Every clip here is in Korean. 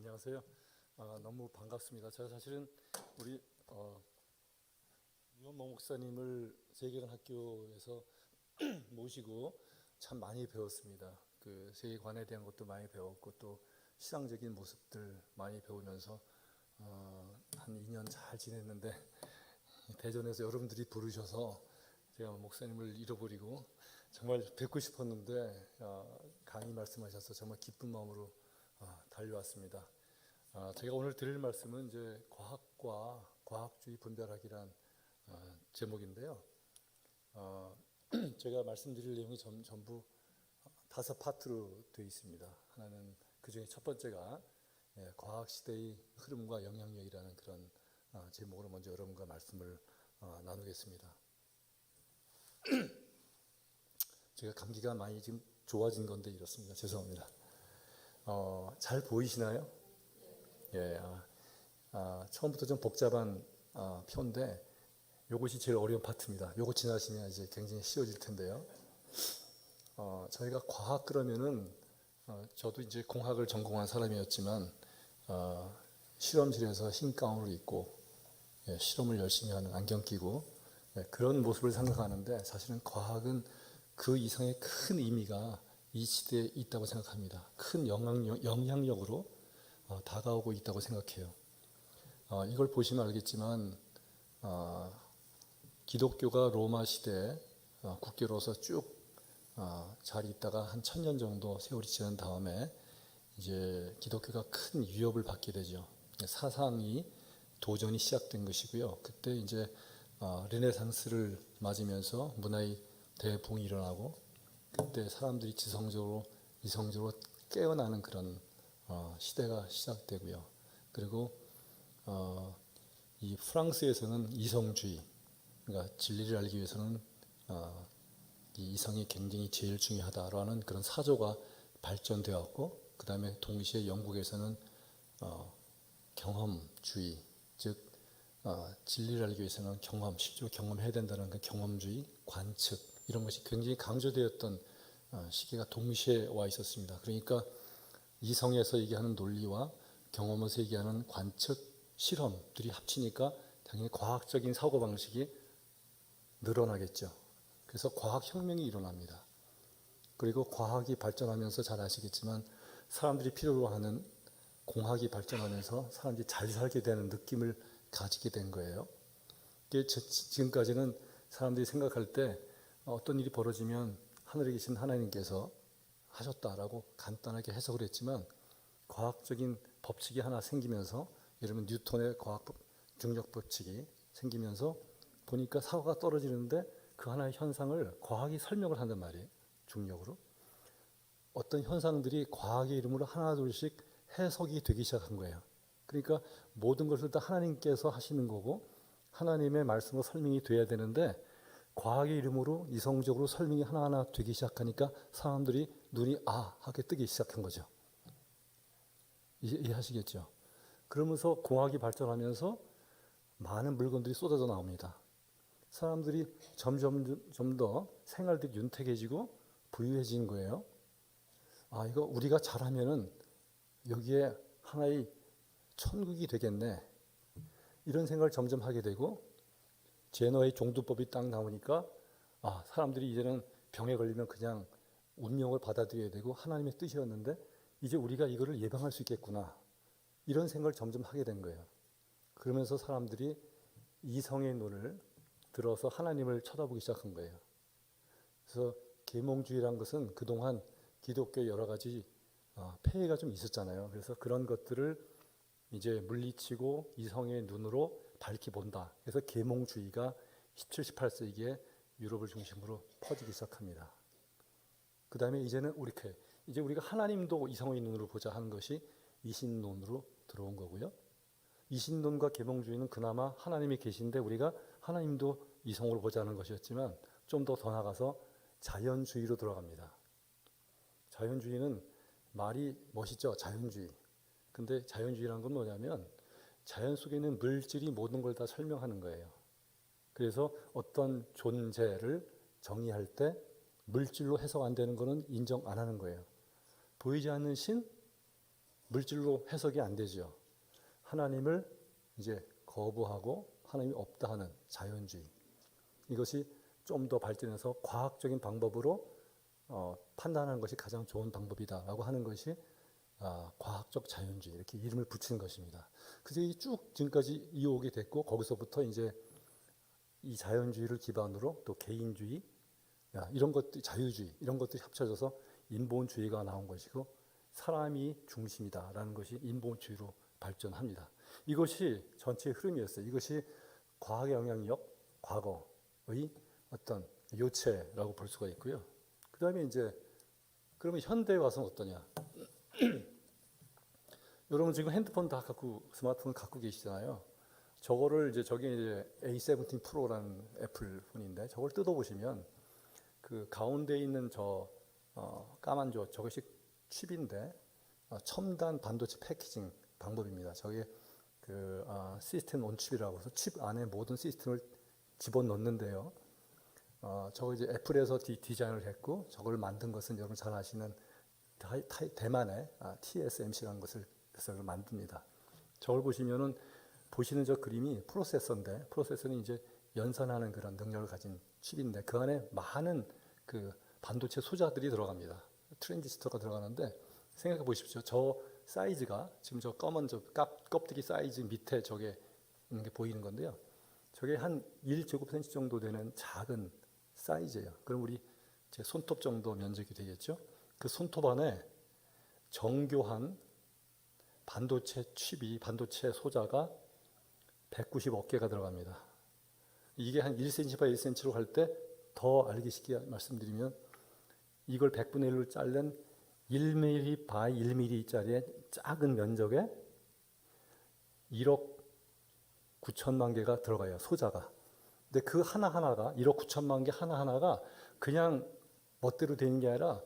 안녕하세요. 너무 반갑습니다. 제가 사실은 우리 유원모 목사님을 세계관학교에서 모시고 참 많이 배웠습니다. 그 세계관에 대한 것도 많이 배웠고 또 시상적인 모습들 많이 배우면서 한 2년 잘 지냈는데 대전에서 여러분들이 부르셔서 제가 목사님을 잃어버리고 정말 뵙고 싶었는데 강의 말씀하셔서 정말 기쁜 마음으로 달려왔습니다. 제가 오늘 드릴 말씀은 이제 과학과 과학주의 분별하기란 제목인데요. 제가 말씀드릴 내용이 전부 5파트로 되어 있습니다. 하나는 그 중에 첫 번째가 과학 시대의 흐름과 영향력이라는 그런 제목으로 먼저 여러분과 말씀을 나누겠습니다. 제가 감기가 많이 지금 좋아진 건데 이렇습니다. 죄송합니다. 잘 보이시나요? 예, 처음부터 좀 복잡한 표인데 이것이 제일 어려운 파트입니다. 이거 지나시면 이제 굉장히 쉬워질 텐데요. 저희가 과학 그러면은 저도 이제 공학을 전공한 사람이었지만 실험실에서 흰 가운을 입고 실험을 열심히 하는 안경 끼고 그런 모습을 생각하는데 사실은 과학은 그 이상의 큰 의미가 이 시대에 있다고 생각합니다. 큰 영향력으로 다가오고 있다고 생각해요. 이걸 보시면 알겠지만 기독교가 로마 시대에 국교로서 쭉 잘 있다가 한 1000년 정도 세월이 지난 다음에 이제 기독교가 큰 위협을 받게 되죠. 사상이 도전이 시작된 것이고요. 그때 이제 르네상스를 맞으면서 문화의 대붕이 일어나고 그때 사람들이 지성적으로 이성적으로 깨어나는 그런 시대가 시작되고요. 그리고 이 프랑스에서는 이성주의, 그러니까 진리를 알기 위해서는 이 이성이 굉장히 제일 중요하다라는 그런 사조가 발전되었고, 그 다음에 동시에 영국에서는 경험주의, 즉 진리를 알기 위해서는 실제로 경험해야 된다는 그 경험주의, 관측 이런 것이 굉장히 강조되었던 시기가 동시에 와 있었습니다. 그러니까 이성에서 얘기하는 논리와 경험에서 얘기하는 관측, 실험들이 합치니까 당연히 과학적인 사고방식이 늘어나겠죠. 그래서 과학혁명이 일어납니다. 그리고 과학이 발전하면서 잘 아시겠지만 사람들이 필요로 하는 공학이 발전하면서 사람들이 잘 살게 되는 느낌을 가지게 된 거예요. 지금까지는 사람들이 생각할 때 어떤 일이 벌어지면 하늘에 계신 하나님께서 하셨다라고 간단하게 해석을 했지만 과학적인 법칙이 하나 생기면서 예를 들면 뉴턴의 중력 법칙이 생기면서 보니까 사고가 떨어지는데 그 하나의 현상을 과학이 설명을 한단 말이에요. 중력으로. 어떤 현상들이 과학의 이름으로 하나둘씩 해석이 되기 시작한 거예요. 그러니까 모든 것을 다 하나님께서 하시는 거고 하나님의 말씀으로 설명이 돼야 되는데 과학의 이름으로 이성적으로 설명이 하나하나 되기 시작하니까 사람들이 눈이 하게 뜨기 시작한 거죠. 이해하시겠죠? 그러면서 공학이 발전하면서 많은 물건들이 쏟아져 나옵니다. 사람들이 점점 더 생활들이 윤택해지고 부유해지는 거예요. 이거 우리가 잘하면은 여기에 하나의 천국이 되겠네. 이런 생각을 점점 하게 되고 제너의 종두법이 딱 나오니까 사람들이 이제는 병에 걸리면 그냥 운명을 받아들여야 되고 하나님의 뜻이었는데 이제 우리가 이거를 예방할 수 있겠구나. 이런 생각을 점점 하게 된 거예요. 그러면서 사람들이 이성의 눈을 들어서 하나님을 쳐다보기 시작한 거예요. 그래서 계몽주의라는 것은 그동안 기독교의 여러 가지 폐해가 좀 있었잖아요. 그래서 그런 것들을 이제 물리치고 이성의 눈으로 밝히 본다. 그래서 계몽주의가 17, 18세기에 유럽을 중심으로 퍼지기 시작합니다. 그 다음에 이제는 이제 우리가 하나님도 이성의 눈으로 보자 하는 것이 이신론으로 들어온 거고요. 이신론과 계몽주의는 그나마 하나님이 계신데 우리가 하나님도 이성으로 보자는 것이었지만 좀 더 나아가서 자연주의로 들어갑니다. 자연주의는 말이 멋있죠. 자연주의. 근데 자연주의라는 건 뭐냐면 자연 속에 있는 물질이 모든 걸 다 설명하는 거예요. 그래서 어떤 존재를 정의할 때 물질로 해석 안 되는 거는 인정 안 하는 거예요. 보이지 않는 신, 물질로 해석이 안 되죠. 하나님을 이제 거부하고 하나님이 없다 하는 자연주의. 이것이 좀 더 발전해서 과학적인 방법으로 판단하는 것이 가장 좋은 방법이다라고 하는 것이 과학적 자연주의 이렇게 이름을 붙이는 것입니다. 그래서 쭉 지금까지 이어오게 됐고 거기서부터 이제 이 자연주의를 기반으로 또 개인주의 이런 것들 자유주의 이런 것들이 합쳐져서 인본주의가 나온 것이고 사람이 중심이다라는 것이 인본주의로 발전합니다. 이것이 전체의 흐름이었어요. 이것이 과학의 영향력, 과거의 어떤 요체라고 볼 수가 있고요. 그 다음에 이제 그러면 현대에 와서는 어떠냐? 여러분 지금 핸드폰 다 갖고 스마트폰 갖고 계시잖아요. 저거를 이제 저게 이제 A17 프로라는 애플 폰인데 저걸 뜯어보시면 그 가운데 있는 저 까만 저것이 칩인데 첨단 반도체 패키징 방법입니다. 저게 그 시스템 온 칩이라고 해서 칩 안에 모든 시스템을 집어넣는데요. 저거 이제 애플에서 디자인을 했고 저걸 만든 것은 여러분 잘 아시는 대만의 TSMC라는 것을 만듭니다. 저걸 보시면은 보시는 저 그림이 프로세서인데 프로세서는 이제 연산하는 그런 능력을 가진 칩인데 그 안에 많은 그 반도체 소자들이 들어갑니다. 트랜지스터가 들어가는데 생각해 보십시오. 저 사이즈가 지금 저 검은 저 껍데기 사이즈 밑에 저게 있는 게 보이는 건데요. 저게 한 1제곱센치 정도 되는 작은 사이즈예요. 그럼 우리 제 손톱 정도 면적이 되겠죠. 그 손톱 안에 정교한 반도체 칩이 반도체 소자가 190억 개가 들어갑니다. 이게 한 1cm by 1cm로 갈 때 더 알기 쉽게 말씀드리면 이걸 100분의 1로 자른 1mm by 1mm짜리의 작은 면적에 1억 9천만 개가 들어가요. 소자가. 근데 그 하나하나가 1억 9천만 개 하나하나가 그냥 멋대로 되는 게 아니라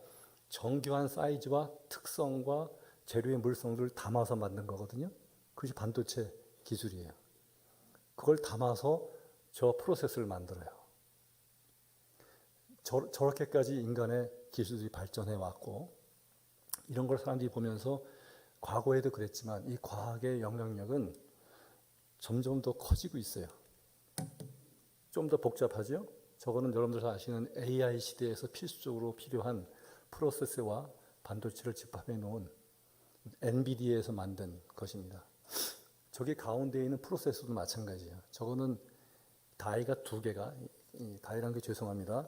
정교한 사이즈와 특성과 재료의 물성들을 담아서 만든 거거든요. 그것이 반도체 기술이에요. 그걸 담아서 저 프로세스를 만들어요. 저렇게까지 인간의 기술이 발전해 왔고 이런 걸 사람들이 보면서 과거에도 그랬지만 이 과학의 영향력은 점점 더 커지고 있어요. 좀 더 복잡하죠? 저거는 여러분들 다 아시는 AI 시대에서 필수적으로 필요한 프로세스와 반도체를 집합해 놓은 엔비디아에서 만든 것입니다. 저기 가운데 있는 프로세서도 마찬가지예요. 저거는 다이가 2개가 다이라는 게 죄송합니다.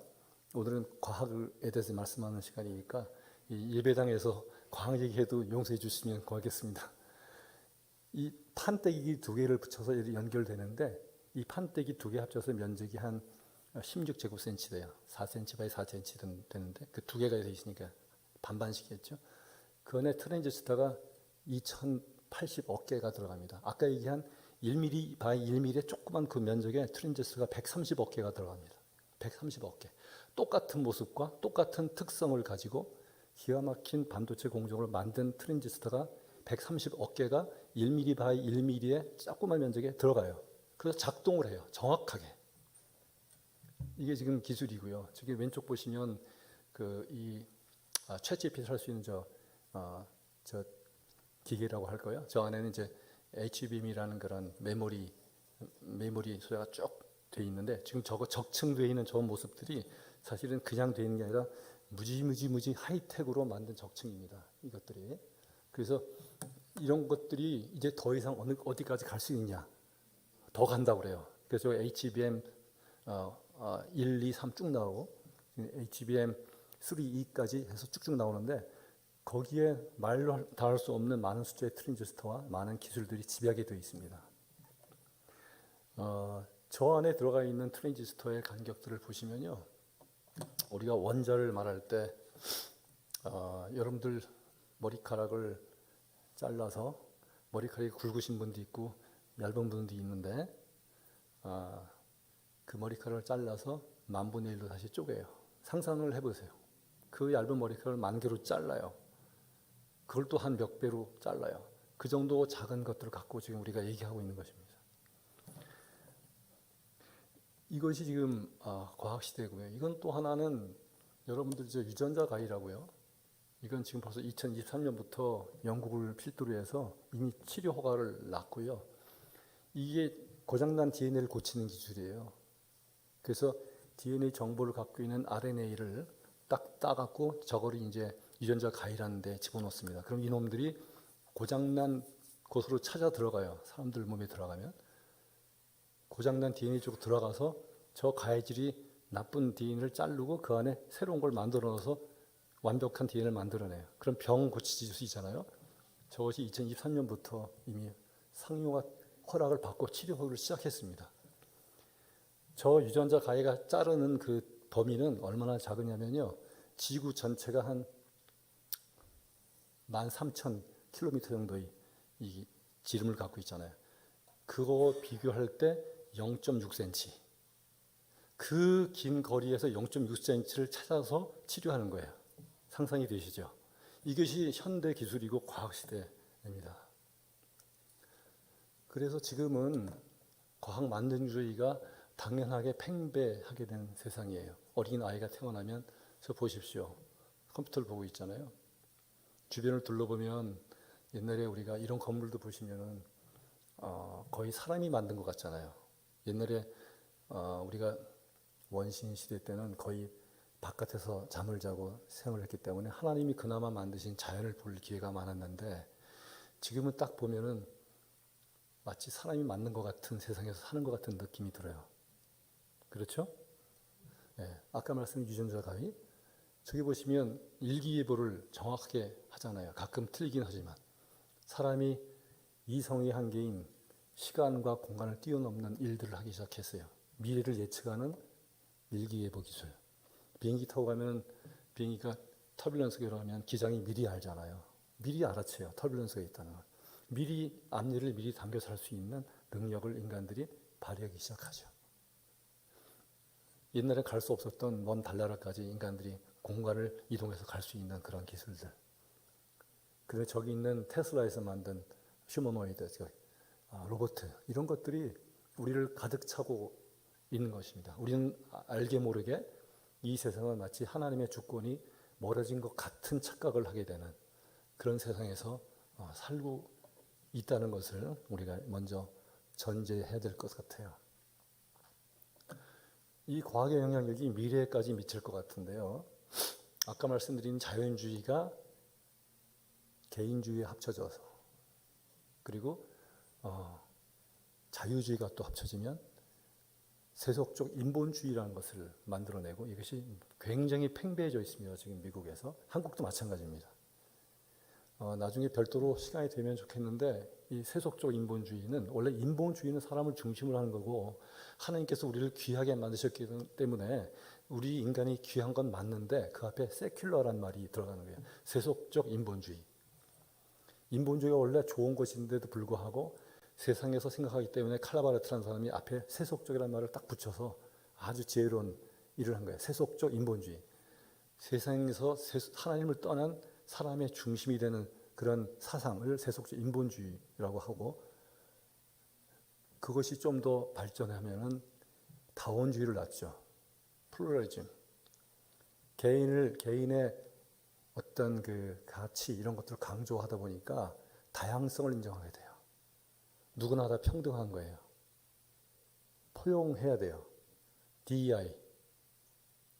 오늘은 과학에 대해서 말씀하는 시간이니까 이 예배당에서 과학 얘기해도 용서해 주시면 고맙겠습니다. 이 판때기 2개를 붙여서 연결되는데 이 판때기 2개 합쳐서 면적이 한 16제곱센치 돼요. 4cm by 4cm 되는데 그 2개가 되어 있으니까 반반씩이겠죠. 그 안에 트랜지스터가 2080억 개가 들어갑니다. 아까 얘기한 1mm by 1mm의 조그만 그 면적에 트랜지스터가 130억 개가 들어갑니다. 130억 개. 똑같은 모습과 똑같은 특성을 가지고 기가 막힌 반도체 공정을 만든 트랜지스터가 130억 개가 1mm by 1mm의 조그만 면적에 들어가요. 그래서 작동을 해요. 정확하게. 이게 지금 기술이고요. 저기 왼쪽 보시면 이 챗GPT 할 수 있는 저 기계라고 할 거예요. 저 안에는 이제 HBM이라는 그런 메모리 소재가 쭉 돼 있는데 지금 저거 적층되어 있는 저 모습들이 사실은 그냥 돼 있는 게 아니라 무지 하이텍으로 만든 적층입니다. 이것들이. 그래서 이런 것들이 이제 더 이상 어디까지 갈 수 있냐? 더 간다고 그래요. 그래서 HBM 1, 2, 3 쭉 나오고 HBM 3, 2까지 해서 쭉쭉 나오는데 거기에 말로 다 할 수 없는 많은 숫자의 트랜지스터와 많은 기술들이 집약이 되어 있습니다. 저 안에 들어가 있는 트랜지스터의 간격들을 보시면요. 우리가 원자를 말할 때 여러분들 머리카락을 잘라서 머리카락이 굵으신 분도 있고 얇은 분도 있는데 그 머리카락을 잘라서 10,000분의 1로 다시 쪼개요. 상상을 해보세요. 그 얇은 머리카락을 10,000개로 잘라요. 그걸 또 한 몇 배로 잘라요. 그 정도 작은 것들을 갖고 지금 우리가 얘기하고 있는 것입니다. 이것이 지금 과학 시대고요. 이건 또 하나는 여러분들 유전자 가위라고요. 이건 지금 벌써 2023년부터 영국을 필두로 해서 이미 치료 허가를 놨고요. 이게 고장난 DNA를 고치는 기술이에요. 그래서 DNA 정보를 갖고 있는 RNA를 딱 따갖고 저거를 이제 유전자 가위라는 데 집어넣습니다. 그럼 이놈들이 고장난 곳으로 찾아 들어가요. 사람들 몸에 들어가면. 고장난 DNA 쪽으로 들어가서 저 가해질이 나쁜 DNA를 자르고 그 안에 새로운 걸 만들어 넣어서 완벽한 DNA를 만들어내요. 그럼 병 고칠 수 있잖아요. 저것이 2023년부터 이미 상용화 허락을 받고 치료를 시작했습니다. 저 유전자 가해가 자르는 그 범위는 얼마나 작으냐면요. 지구 전체가 한 13,000km 정도의 이 지름을 갖고 있잖아요. 그거 비교할 때 0.6cm. 그 긴 거리에서 0.6cm를 찾아서 치료하는 거예요. 상상이 되시죠? 이것이 현대 기술이고 과학 시대입니다. 그래서 지금은 과학 만능주의가 당연하게 팽배하게 된 세상이에요. 어린 아이가 태어나면 저 보십시오. 컴퓨터를 보고 있잖아요. 주변을 둘러보면 옛날에 우리가 이런 건물도 보시면은 거의 사람이 만든 것 같잖아요. 옛날에 우리가 원신 시대 때는 거의 바깥에서 잠을 자고 생활을 했기 때문에 하나님이 그나마 만드신 자연을 볼 기회가 많았는데 지금은 딱 보면은 마치 사람이 만든 것 같은 세상에서 사는 것 같은 느낌이 들어요. 그렇죠? 네, 아까 말씀드린 유전자 가위. 저기 보시면 일기예보를 정확하게 하잖아요. 가끔 틀리긴 하지만 사람이 이성의 한계인 시간과 공간을 뛰어넘는 일들을 하기 시작했어요. 미래를 예측하는 일기예보 기술. 비행기 타고 가면 비행기가 터뷸런스가 일어나면 기장이 미리 알잖아요. 미리 알아채요. 터뷸런스가 있다는 걸. 미리 앞일을 미리 당겨서 할 수 있는 능력을 인간들이 발휘하기 시작하죠. 옛날에 갈 수 없었던 먼 달나라까지 인간들이 공간을 이동해서 갈 수 있는 그런 기술들. 그런데 저기 있는 테슬라에서 만든 휴머노이드, 로봇 이런 것들이 우리를 가득 차고 있는 것입니다. 우리는 알게 모르게 이 세상은 마치 하나님의 주권이 멀어진 것 같은 착각을 하게 되는 그런 세상에서 살고 있다는 것을 우리가 먼저 전제해야 될 것 같아요. 이 과학의 영향력이 미래에까지 미칠 것 같은데요. 아까 말씀드린 자연주의가 개인주의에 합쳐져서 그리고 자유주의가 또 합쳐지면 세속적 인본주의라는 것을 만들어내고 이것이 굉장히 팽배해져 있습니다. 지금 미국에서. 한국도 마찬가지입니다. 나중에 별도로 시간이 되면 좋겠는데 이 세속적 인본주의는 원래 인본주의는 사람을 중심으로 하는 거고 하나님께서 우리를 귀하게 만드셨기 때문에 우리 인간이 귀한 건 맞는데 그 앞에 세큘러란 말이 들어가는 거예요. 세속적 인본주의. 인본주의가 원래 좋은 것인데도 불구하고 세상에서 생각하기 때문에 칼라바르트라는 사람이 앞에 세속적이라는 말을 딱 붙여서 아주 지혜로운 일을 한 거예요. 세속적 인본주의. 세상에서 하나님을 떠난 사람의 중심이 되는 그런 사상을 세속적 인본주의라고 하고 그것이 좀 더 발전하면은 다원주의를 낳죠. 플루럴리즘. 개인의 어떤 그 가치 이런 것들을 강조하다 보니까 다양성을 인정하게 돼요. 누구나 다 평등한 거예요. 포용해야 돼요. DEI,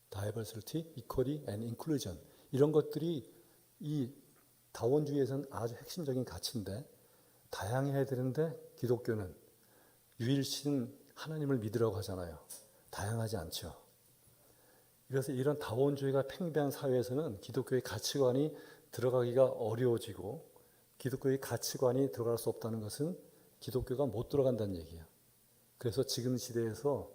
Diversity, Equality and Inclusion 이런 것들이 이 다원주의에서는 아주 핵심적인 가치인데 다양해야 되는데 기독교는 유일신 하나님을 믿으라고 하잖아요. 다양하지 않죠. 그래서 이런 다원주의가 팽배한 사회에서는 기독교의 가치관이 들어가기가 어려워지고 기독교의 가치관이 들어갈 수 없다는 것은 기독교가 못 들어간다는 얘기예요. 그래서 지금 시대에서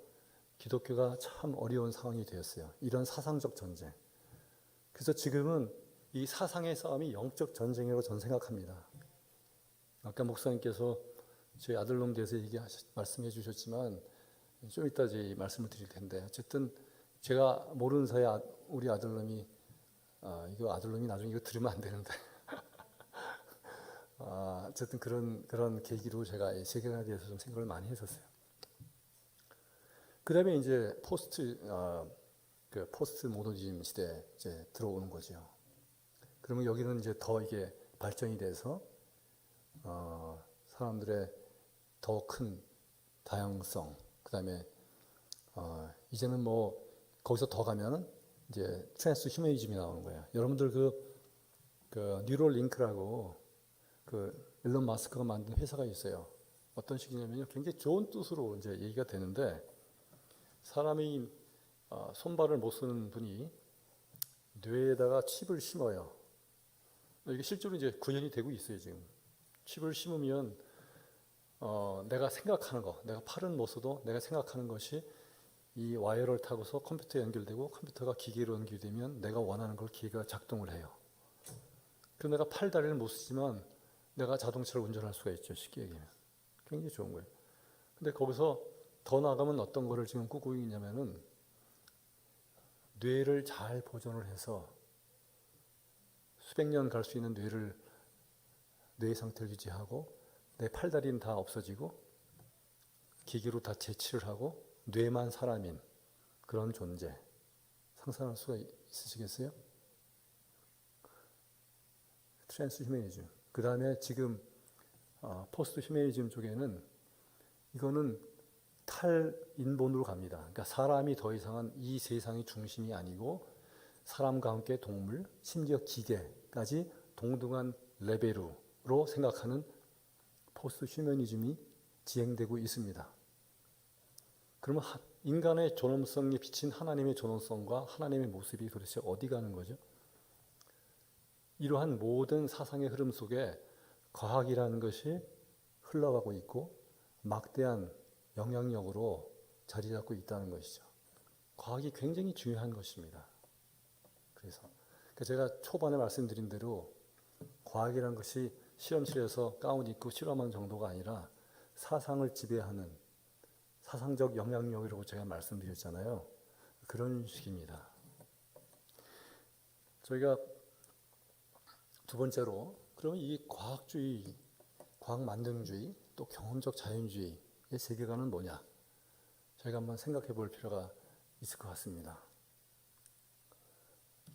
기독교가 참 어려운 상황이 되었어요. 이런 사상적 전쟁. 그래서 지금은 이 사상의 싸움이 영적 전쟁이라고 저는 생각합니다. 아까 목사님께서 저희 아들놈 대해서 말씀해 주셨지만 좀 이따 제 말씀을 드릴 텐데 어쨌든 제가 모르는 사이에 우리 아들놈이 이거 아들놈이 나중에 이거 들으면 안 되는데 어쨌든 그런 계기로 제가 세계관에 대해서 좀 생각을 많이 했었어요. 그다음에 이제 포스트 모더니즘 시대 이제 들어오는 거죠. 그러면 여기는 이제 더 이게 발전이 돼서 사람들의 더 큰 다양성, 그다음에 이제는 뭐 거기서 더 가면은 이제 트랜스 휴머니즘이 나오는 거예요. 여러분들 그 뉴럴링크라고 그 일론 마스크가 만든 회사가 있어요. 어떤 식이냐면요, 굉장히 좋은 뜻으로 이제 얘기가 되는데 사람이 손발을 못 쓰는 분이 뇌에다가 칩을 심어요. 이게 실제로 이제 구현이 되고 있어요 지금. 칩을 심으면 내가 생각하는 거, 내가 팔은 못 써도 내가 생각하는 것이 이 와이어를 타고서 컴퓨터에 연결되고 컴퓨터가 기계로 연결되면 내가 원하는 걸 기계가 작동을 해요. 그럼 내가 팔 다리를 못 쓰지만 내가 자동차를 운전할 수가 있죠. 쉽게 얘기하면. 굉장히 좋은 거예요. 근데 거기서 더 나가면 어떤 거를 지금 꾸고 있냐면은 뇌를 잘 보존을 해서 수백 년 갈 수 있는 뇌 상태를 유지하고 내 팔다리는 다 없어지고 기계로 다 제치를 하고 뇌만 사람인 그런 존재 상상할 수가 있으시겠어요? 트랜스 휴머니즘. 그 다음에 지금 포스트 휴머니즘 쪽에는 이거는 탈인본으로 갑니다. 그러니까 사람이 더 이상은 이 세상의 중심이 아니고 사람과 함께 동물, 심지어 기계까지 동등한 레벨로 생각하는 포스트 휴머니즘이 지행되고 있습니다. 그러면 인간의 존엄성에 비친 하나님의 존엄성과 하나님의 모습이 도대체 어디 가는 거죠? 이러한 모든 사상의 흐름 속에 과학이라는 것이 흘러가고 있고 막대한 영향력으로 자리 잡고 있다는 것이죠. 과학이 굉장히 중요한 것입니다. 그래서 제가 초반에 말씀드린 대로 과학이라는 것이 실험실에서 가운 입고 실험한 정도가 아니라 사상을 지배하는 사상적 영향력이라고 제가 말씀드렸잖아요. 그런 식입니다. 저희가 두 번째로 그러면 이 과학주의, 과학만능주의, 또 경험적 자연주의의 세계관은 뭐냐? 저희가 한번 생각해 볼 필요가 있을 것 같습니다.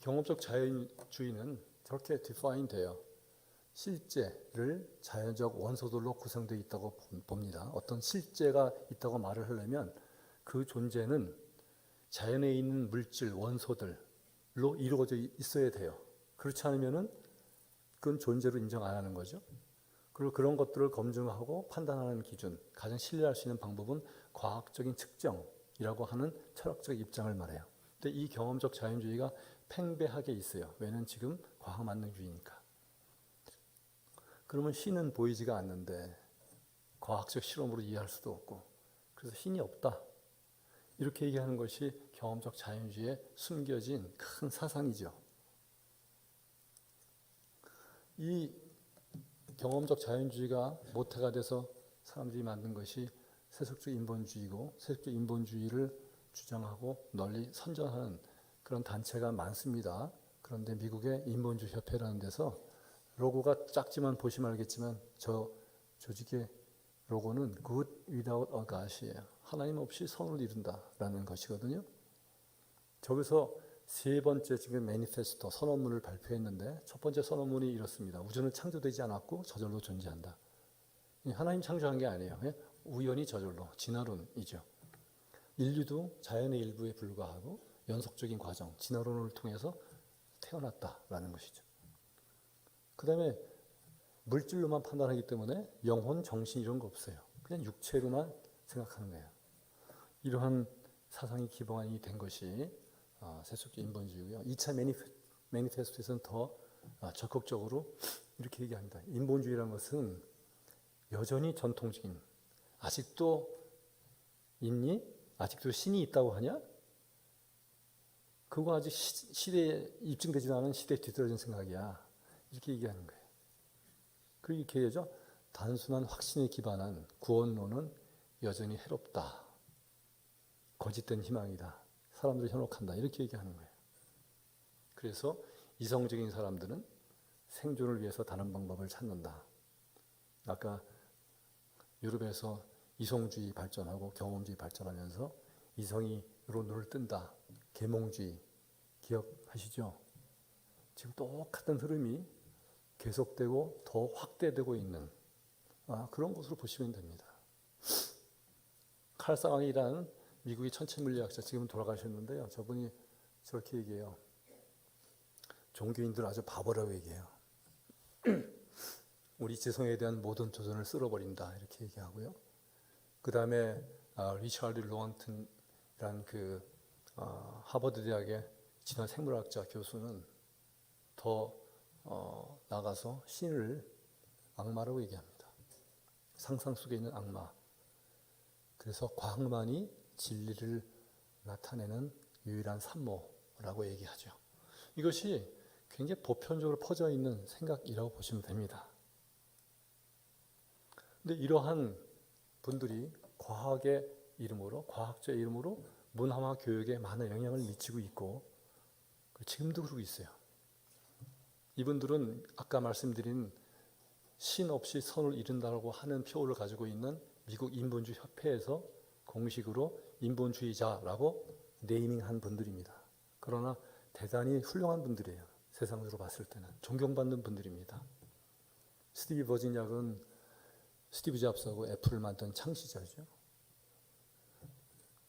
경험적 자연주의는 저렇게 define 돼요. 실제를 자연적 원소들로 구성되어 있다고 봅니다. 어떤 실제가 있다고 말을 하려면 그 존재는 자연에 있는 물질, 원소들로 이루어져 있어야 돼요. 그렇지 않으면은 그건 존재로 인정 안 하는 거죠. 그리고 그런 것들을 검증하고 판단하는 기준, 가장 신뢰할 수 있는 방법은 과학적인 측정이라고 하는 철학적 입장을 말해요. 근데 이 경험적 자연주의가 팽배하게 있어요. 왜냐면 지금 과학만능주의니까. 그러면 신은 보이지가 않는데 과학적 실험으로 이해할 수도 없고 그래서 신이 없다. 이렇게 얘기하는 것이 경험적 자연주의에 숨겨진 큰 사상이죠. 이 경험적 자연주의가 모태가 돼서 사람들이 만든 것이 세속적 인본주의고 세속적 인본주의를 주장하고 널리 선전하는 그런 단체가 많습니다. 그런데 미국의 인본주의 협회라는 데서 로고가 작지만 보시면 알겠지만 저 조직의 로고는 Good without a God이에요. 하나님 없이 선을 이룬다라는 것이거든요. 저기서 세 번째 지금 매니페스토 선언문을 발표했는데 첫 번째 선언문이 이렇습니다. 우주는 창조되지 않았고 저절로 존재한다. 하나님 창조한 게 아니에요. 우연히 저절로 진화론이죠. 인류도 자연의 일부에 불과하고 연속적인 과정, 진화론을 통해서 태어났다라는 것이죠. 그 다음에 물질로만 판단하기 때문에 영혼, 정신 이런 거 없어요. 그냥 육체로만 생각하는 거예요. 이러한 사상이 기반이 된 것이 세속적 인본주의고요. 2차 매니페스토에서는 더 적극적으로 이렇게 얘기합니다. 인본주의라는 것은 여전히 전통적인, 아직도 있니? 아직도 신이 있다고 하냐? 그거 아직 시대에 입증되지 않은 시대에 뒤떨어진 생각이야. 이렇게 얘기하는 거예요. 그리고 이렇게 얘기하죠. 단순한 확신에 기반한 구원론은 여전히 해롭다. 거짓된 희망이다. 사람들을 현혹한다. 이렇게 얘기하는 거예요. 그래서 이성적인 사람들은 생존을 위해서 다른 방법을 찾는다. 아까 유럽에서 이성주의 발전하고 경험주의 발전하면서 이성이로 눈을 뜬다. 계몽주의 기억하시죠? 지금 똑같은 흐름이 계속되고 더 확대되고 있는 그런 것으로 보시면 됩니다. 칼 사강이라는 미국의 천체 물리학자, 지금 돌아가셨는데요. 저분이 저렇게 얘기해요. 종교인들 아주 바보라고 얘기해요. 우리 지성에 대한 모든 조선을 쓸어버린다 이렇게 얘기하고요. 그 다음에 리처드 로원튼이라는 하버드 대학의 진화 생물학자 교수는 더 나가서 신을 악마라고 얘기합니다. 상상 속에 있는 악마. 그래서 과학만이 진리를 나타내는 유일한 산모라고 얘기하죠. 이것이 굉장히 보편적으로 퍼져 있는 생각이라고 보시면 됩니다. 근데 이러한 분들이 과학의 이름으로, 과학자의 이름으로 문화와 교육에 많은 영향을 미치고 있고 지금도 그러고 있어요. 이분들은 아까 말씀드린 신 없이 선을 이룬다고 하는 표어를 가지고 있는 미국 인본주의 협회에서 공식으로 인본주의자라고 네이밍한 분들입니다. 그러나 대단히 훌륭한 분들이에요. 세상으로 봤을 때는 존경받는 분들입니다. 스티브 버즈니악은 스티브 잡스하고 애플을 만든 창시자죠.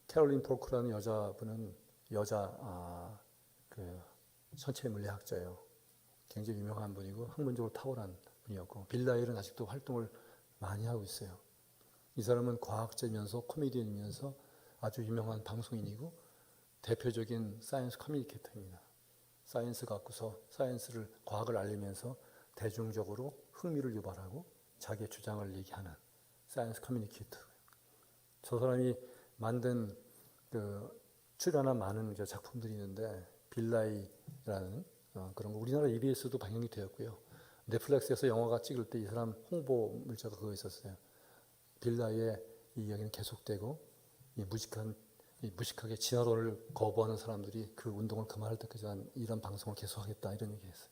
캐롤린 폴크라는 여자분은 천체 물리학자예요. 굉장히 유명한 분이고 학문적으로 탁월한 분이었고 빌 나일은 아직도 활동을 많이 하고 있어요. 이 사람은 과학자이면서 코미디언이면서 아주 유명한 방송인이고 대표적인 사이언스 커뮤니케이터입니다. 사이언스 갖고서 과학을 알리면서 대중적으로 흥미를 유발하고 자기의 주장을 얘기하는 사이언스 커뮤니케이터. 저 사람이 만든 출연한 많은 작품들이 있는데 빌라이라는 그런 거 우리나라 EBS도 방영이 되었고요. 넷플릭스에서 영화가 찍을 때 이 사람 홍보 물자가 그거 있었어요. 빌라이의 이 이야기는 계속되고 무식하게 진화론을 거부하는 사람들이 그 운동을 그만할 때까지 이런 방송을 계속하겠다 이런 얘기했어요.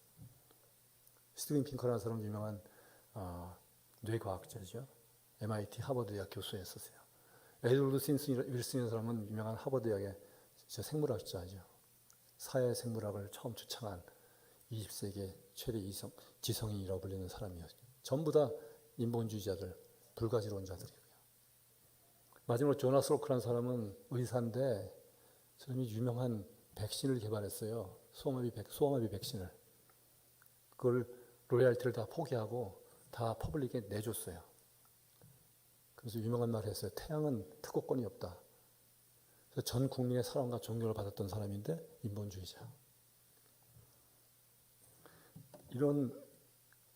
스티븐 핑커라는 사람은 유명한 뇌과학자죠. MIT 하버드 대학 교수였었어요. 에드워드 윌슨이라는 사람은 유명한 하버드 대학의 생물학자죠. 사회생물학을 처음 주창한 20세기 최대 지성인이라고 불리는 사람이었죠. 전부 다 인본주의자들, 불가지론자들이고요. 마지막으로 조나스 로크라는 사람은 의사인데 저놈이 유명한 백신을 개발했어요. 소아마비 백신을. 그걸 로열티를 다 포기하고 다 퍼블릭에 내줬어요. 그래서 유명한 말을 했어요. 태양은 특허권이 없다. 그래서 전 국민의 사랑과 존경을 받았던 사람인데 인본주의자. 이런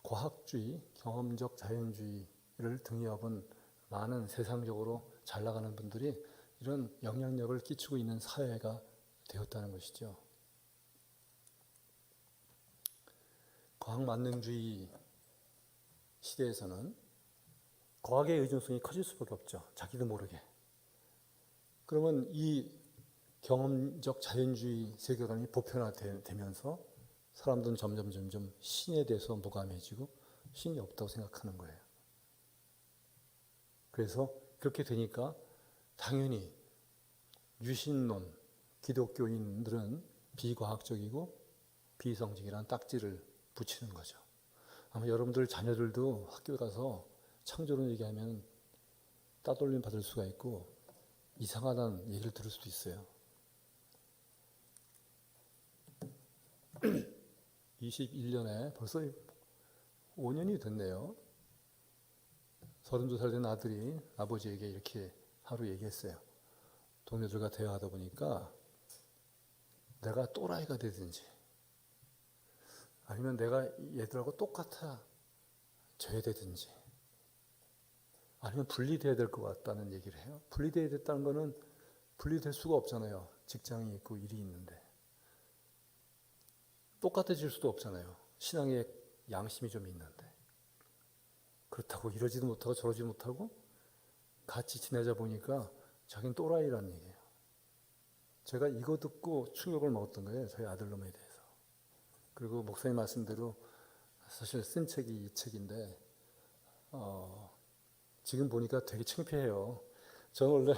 과학주의, 경험적 자연주의를 등에 업은 많은 세상적으로 잘 나가는 분들이 이런 영향력을 끼치고 있는 사회가 되었다는 것이죠. 과학만능주의 시대에서는 과학의 의존성이 커질 수밖에 없죠. 자기도 모르게. 그러면 이 경험적 자연주의 세계관이 보편화되면서 사람들은 점점 신에 대해서 무감해지고 신이 없다고 생각하는 거예요. 그래서 그렇게 되니까 당연히 유신론, 기독교인들은 비과학적이고 비이성적이라는 딱지를 붙이는 거죠. 아마 여러분들 자녀들도 학교 가서 창조론 얘기하면 따돌림 받을 수가 있고 이상하다는 얘기를 들을 수도 있어요. 21년에 벌써 5년이 됐네요. 32살 된 아들이 아버지에게 이렇게 하루 얘기했어요. 동료들과 대화하다 보니까 내가 또라이가 되든지 아니면 내가 얘들하고 똑같아 져야 되든지 아니면 분리돼야 될 것 같다는 얘기를 해요. 분리돼야 됐다는 거는 분리될 수가 없잖아요. 직장이 있고 일이 있는데. 똑같아질 수도 없잖아요. 신앙의 양심이 좀 있는데. 그렇다고 이러지도 못하고 저러지도 못하고 같이 지내자 보니까 자기는 또라이라는 얘기예요. 제가 이거 듣고 충격을 먹었던 거예요. 저희 아들놈에 대해서. 그리고 목사님 말씀대로 사실 쓴 책이 이 책인데 지금 보니까 되게 창피해요. 저는 원래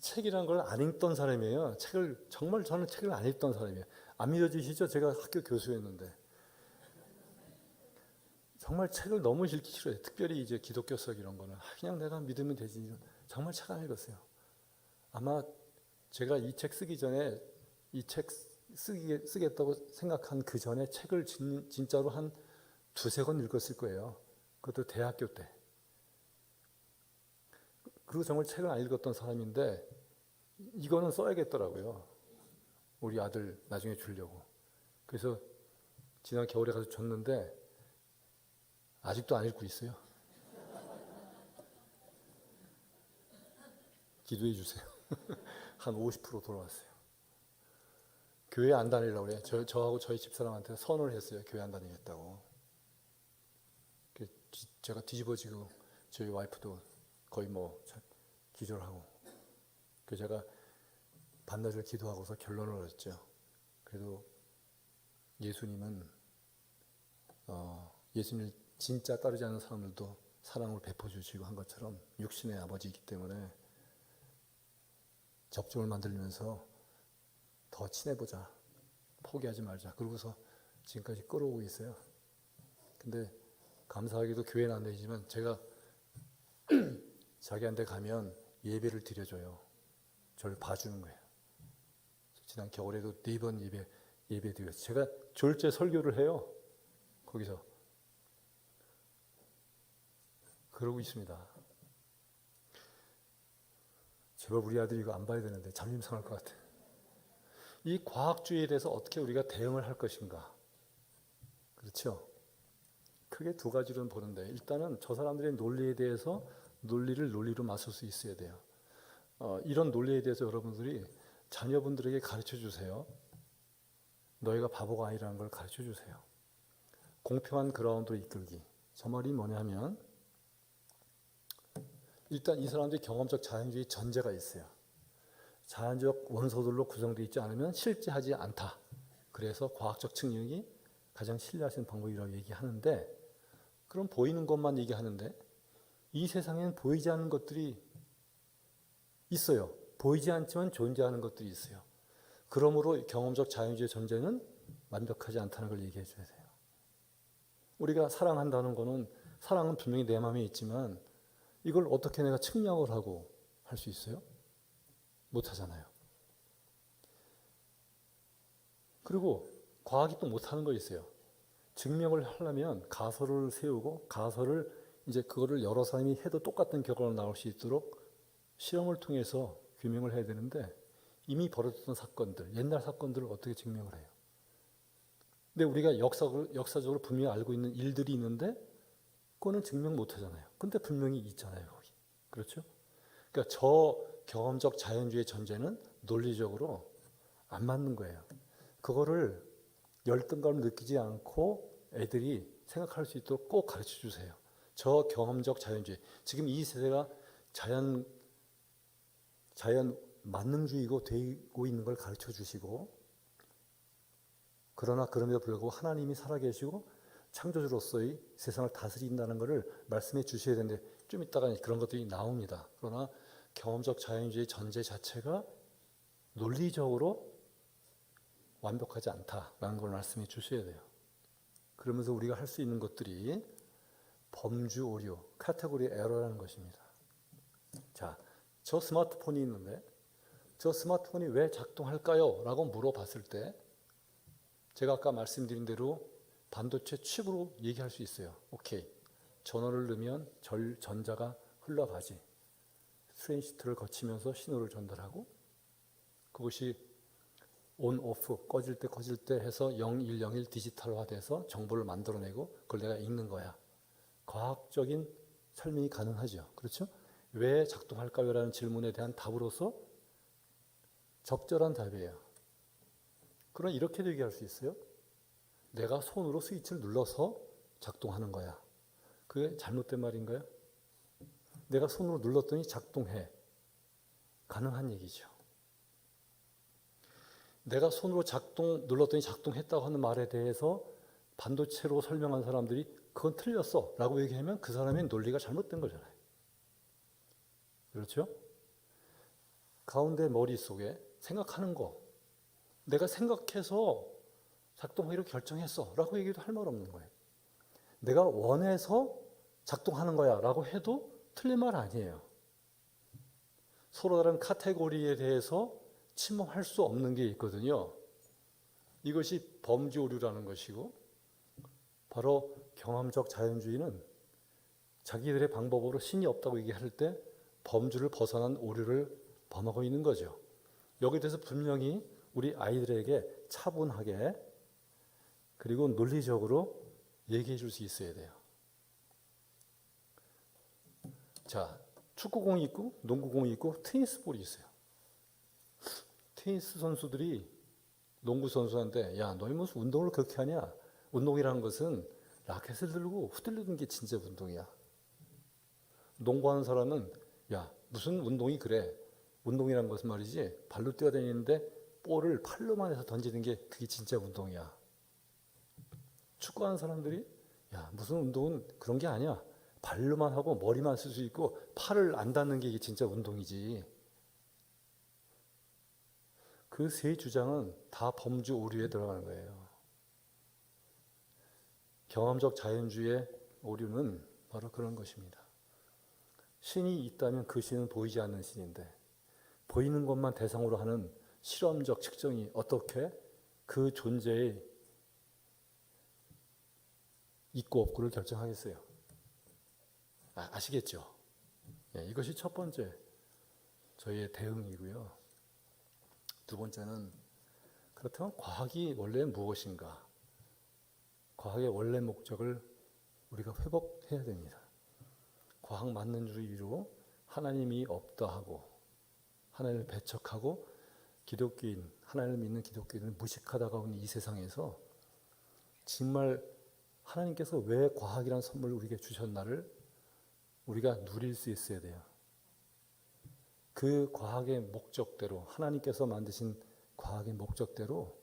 책이란 걸 안 읽던 사람이에요. 저는 책을 안 읽던 사람이에요. 안 믿어지시죠? 제가 학교 교수였는데 정말 책을 너무 읽기 싫어요. 특별히 이제 기독교석 이런 거는 그냥 내가 믿으면 되지. 정말 책 안 읽었어요. 아마 제가 이 책 쓰기 전에 이 책 쓰겠다고 생각한 그 전에 책을 진짜로 한 두세 권 읽었을 거예요. 그것도 대학교 때. 그리고 정말 책을 안 읽었던 사람인데 이거는 써야겠더라고요. 우리 아들 나중에 주려고. 그래서 지난 겨울에 가서 줬는데 아직도 안 읽고 있어요. 기도해 주세요. 한 50% 돌아왔어요. 교회 안 다니려고 그래요. 저하고 저희 집사람한테 선언을 했어요. 교회 안 다니겠다고. 제가 뒤집어지고 저희 와이프도 거의 기절하고. 그래서 제가 반나절 기도하고서 결론을 얻었죠. 그래도 예수님은 예수님을 진짜 따르지 않는 사람들도 사랑을 베풀어주시고 한 것처럼 육신의 아버지이기 때문에 접종을 만들면서 더 친해보자. 포기하지 말자. 그러고서 지금까지 끌어오고 있어요. 근데 감사하게도 교회는 안 다니지만 제가 자기한테 가면 예배를 드려줘요. 저를 봐주는 거예요. 지난 겨울에도 4번 예배 드렸어요. 제가 졸제 설교를 해요. 거기서. 그러고 있습니다. 제발 우리 아들이 이거 안 봐야 되는데 잠임 상할 것 같아요. 이 과학주의에 대해서 어떻게 우리가 대응을 할 것인가? 그렇죠? 크게 두 가지로는 보는데 일단은 저 사람들의 논리에 대해서 논리로 맞설 수 있어야 돼요. 이런 논리에 대해서 여러분들이 자녀분들에게 가르쳐 주세요. 너희가 바보가 아니라는 걸 가르쳐 주세요. 공평한 그라운드로 이끌기. 저 말이 뭐냐면 일단 이 사람들이 경험적 자연주의 전제가 있어요. 자연적 원소들로 구성되어 있지 않으면 실제하지 않다. 그래서 과학적 측량이 가장 신뢰할 수 있는 방법이라고 얘기하는데 그럼 보이는 것만 얘기하는데 이 세상에는 보이지 않는 것들이 있어요. 보이지 않지만 존재하는 것들이 있어요. 그러므로 경험적 자연주의 전제는 완벽하지 않다는 걸 얘기해 줘야 돼요. 우리가 사랑한다는 거는 사랑은 분명히 내 마음에 있지만 이걸 어떻게 내가 측량을 하고 할 수 있어요? 못하잖아요. 그리고 과학이 또 못하는 거 있어요. 증명을 하려면 가설을 세우고 가설을 이제 그거를 여러 사람이 해도 똑같은 결과가 나올 수 있도록 실험을 통해서 규명을 해야 되는데 이미 벌어졌던 사건들, 옛날 사건들을 어떻게 증명을 해요? 근데 우리가 역사적으로 분명히 알고 있는 일들이 있는데 그거는 증명 못 하잖아요. 근데 분명히 있잖아요, 거기. 그렇죠? 그러니까 저 경험적 자연주의 전제는 논리적으로 안 맞는 거예요. 그거를 열등감을 느끼지 않고 애들이 생각할 수 있도록 꼭 가르쳐 주세요. 저 경험적 자연주의. 지금 이 세대가 자연 만능주의고 되고 있는 걸 가르쳐 주시고 그러나 그럼에도 불구하고 하나님이 살아계시고 창조주로서의 세상을 다스린다는 것을 말씀해 주셔야 되는데 좀 이따가 그런 것들이 나옵니다. 그러나 경험적 자연주의 전제 자체가 논리적으로 완벽하지 않다라는 걸 말씀해 주셔야 돼요. 그러면서 우리가 할 수 있는 것들이 범주 오류, 카테고리 에러라는 것입니다. 자, 저 스마트폰이 있는데 저 스마트폰이 왜 작동할까요? 라고 물어봤을 때 제가 아까 말씀드린 대로 반도체 칩으로 얘기할 수 있어요. 오케이. 전원을 넣으면 전자가 흘러가지. 트랜시스터를 거치면서 신호를 전달하고 그것이 온, 오프, 꺼질 때 해서 0101 디지털화돼서 정보를 만들어내고 그걸 내가 읽는 거야. 과학적인 설명이 가능하죠. 그렇죠? 왜 작동할까요? 라는 질문에 대한 답으로서 적절한 답이에요. 그럼 이렇게도 얘기할 수 있어요. 내가 손으로 스위치를 눌러서 작동하는 거야. 그게 잘못된 말인가요? 내가 손으로 눌렀더니 작동해. 가능한 얘기죠. 내가 손으로 눌렀더니 작동했다고 하는 말에 대해서 반도체로 설명한 사람들이 그건 틀렸어 라고 얘기하면 그 사람의 논리가 잘못된 거잖아요. 그렇죠? 가운데 머릿속에 생각하는 거, 내가 생각해서 작동하기로 결정했어 라고 얘기도 할 말 없는 거예요. 내가 원해서 작동하는 거야 라고 해도 틀린 말 아니에요. 서로 다른 카테고리에 대해서 침범할 수 없는 게 있거든요. 이것이 범주 오류라는 것이고, 바로 경험적 자연주의는 자기들의 방법으로 신이 없다고 얘기할 때 범주를 벗어난 오류를 범하고 있는 거죠. 여기에 대해서 분명히 우리 아이들에게 차분하게 그리고 논리적으로 얘기해 줄 수 있어야 돼요. 자, 축구공이 있고 농구공이 있고 테니스볼이 있어요. 테니스 선수들이 농구 선수한테 야, 너희 무슨 운동을 그렇게 하냐? 운동이라는 것은 라켓을 들고 후들리는 게 진짜 운동이야. 농구하는 사람은 야, 무슨 운동이 그래? 운동이라는 것은 말이지 발로 뛰어다니는데 볼을 팔로만 해서 던지는 게 그게 진짜 운동이야. 축구하는 사람들이 야, 무슨 운동은 그런 게 아니야. 발로만 하고 머리만 쓸 수 있고 팔을 안 닿는 게 이게 진짜 운동이지. 그 세 주장은 다 범주 오류에 들어가는 거예요. 경험적 자연주의의 오류는 바로 그런 것입니다. 신이 있다면 그 신은 보이지 않는 신인데 보이는 것만 대상으로 하는 실험적 측정이 어떻게 그 존재의 있고 없고를 결정하겠어요? 아시겠죠? 네, 이것이 첫 번째 저희의 대응이고요. 두 번째는 그렇다면 과학이 원래 무엇인가? 과학의 원래 목적을 우리가 회복해야 됩니다. 과학 만능주의로 하나님이 없다 하고 하나님을 배척하고 기독교인, 하나님을 믿는 기독교인을 무식하다가 온 이 세상에서 정말 하나님께서 왜 과학이라는 선물을 우리에게 주셨나를 우리가 누릴 수 있어야 돼요. 그 과학의 목적대로, 하나님께서 만드신 과학의 목적대로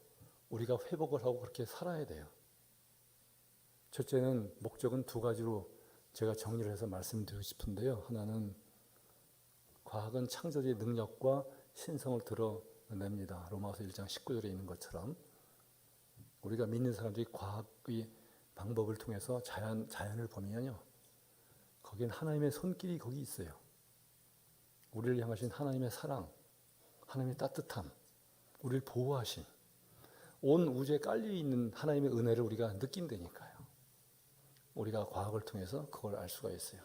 우리가 회복을 하고 그렇게 살아야 돼요. 첫째는 목적은 두 가지로 제가 정리를 해서 말씀드리고 싶은데요. 하나는 과학은 창조의 능력과 신성을 드러냅니다. 로마서 1장 19절에 있는 것처럼 우리가 믿는 사람들이 과학의 방법을 통해서 자연을 보면요. 거기엔 하나님의 손길이 거기 있어요. 우리를 향하신 하나님의 사랑, 하나님의 따뜻함, 우리를 보호하심, 온 우주에 깔려있는 하나님의 은혜를 우리가 느낀다니까요. 우리가 과학을 통해서 그걸 알 수가 있어요.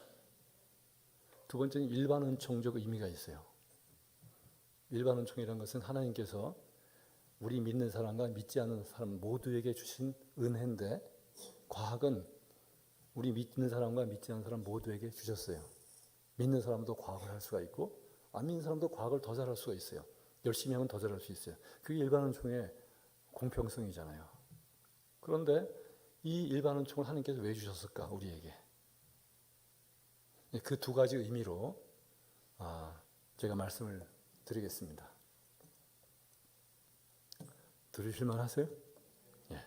두 번째는 일반 은총적 의미가 있어요. 일반 은총이라는 것은 하나님께서 우리 믿는 사람과 믿지 않는 사람 모두에게 주신 은혜인데 과학은 우리 믿는 사람과 믿지 않는 사람 모두에게 주셨어요. 믿는 사람도 과학을 할 수가 있고 안 믿는 사람도 과학을 더 잘할 수가 있어요. 열심히 하면 더 잘할 수 있어요. 그게 일반 은총의 공평성이잖아요. 그런데 이 일반 은총을 하나님께서 왜 주셨을까? 우리에게. 그 두 가지 의미로 제가 말씀을 드리겠습니다. 들으실만 하세요? 예.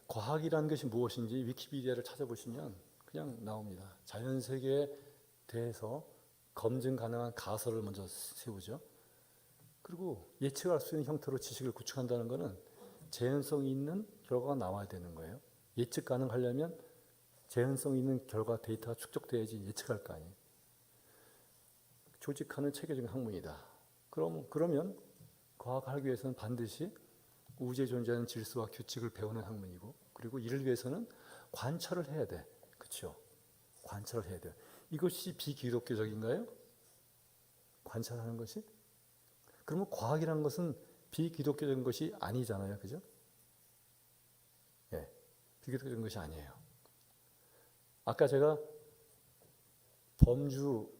과학이라는 것이 무엇인지 위키피디아를 찾아보시면 그냥 나옵니다. 자연세계에 대해서 검증 가능한 가설을 먼저 세우죠. 그리고 예측할 수 있는 형태로 지식을 구축한다는 것은 재현성 있는 결과가 나와야 되는 거예요. 예측 가능하려면 재현성 있는 결과 데이터가 축적돼야지 예측할 거 아니에요. 조직하는 체계적인 학문이다. 그러면 과학을 하기 위해서는 반드시 우주에 존재하는 질서와 규칙을 배우는 학문이고 그리고 이를 위해서는 관찰을 해야 돼. 그렇죠? 관찰을 해야 돼. 이것이 비기독교적인가요? 관찰하는 것이? 그러면 과학이라는 것은 비기독교적인 것이 아니잖아요. 그죠? 예, 비기독교적인 것이 아니에요. 아까 제가 범주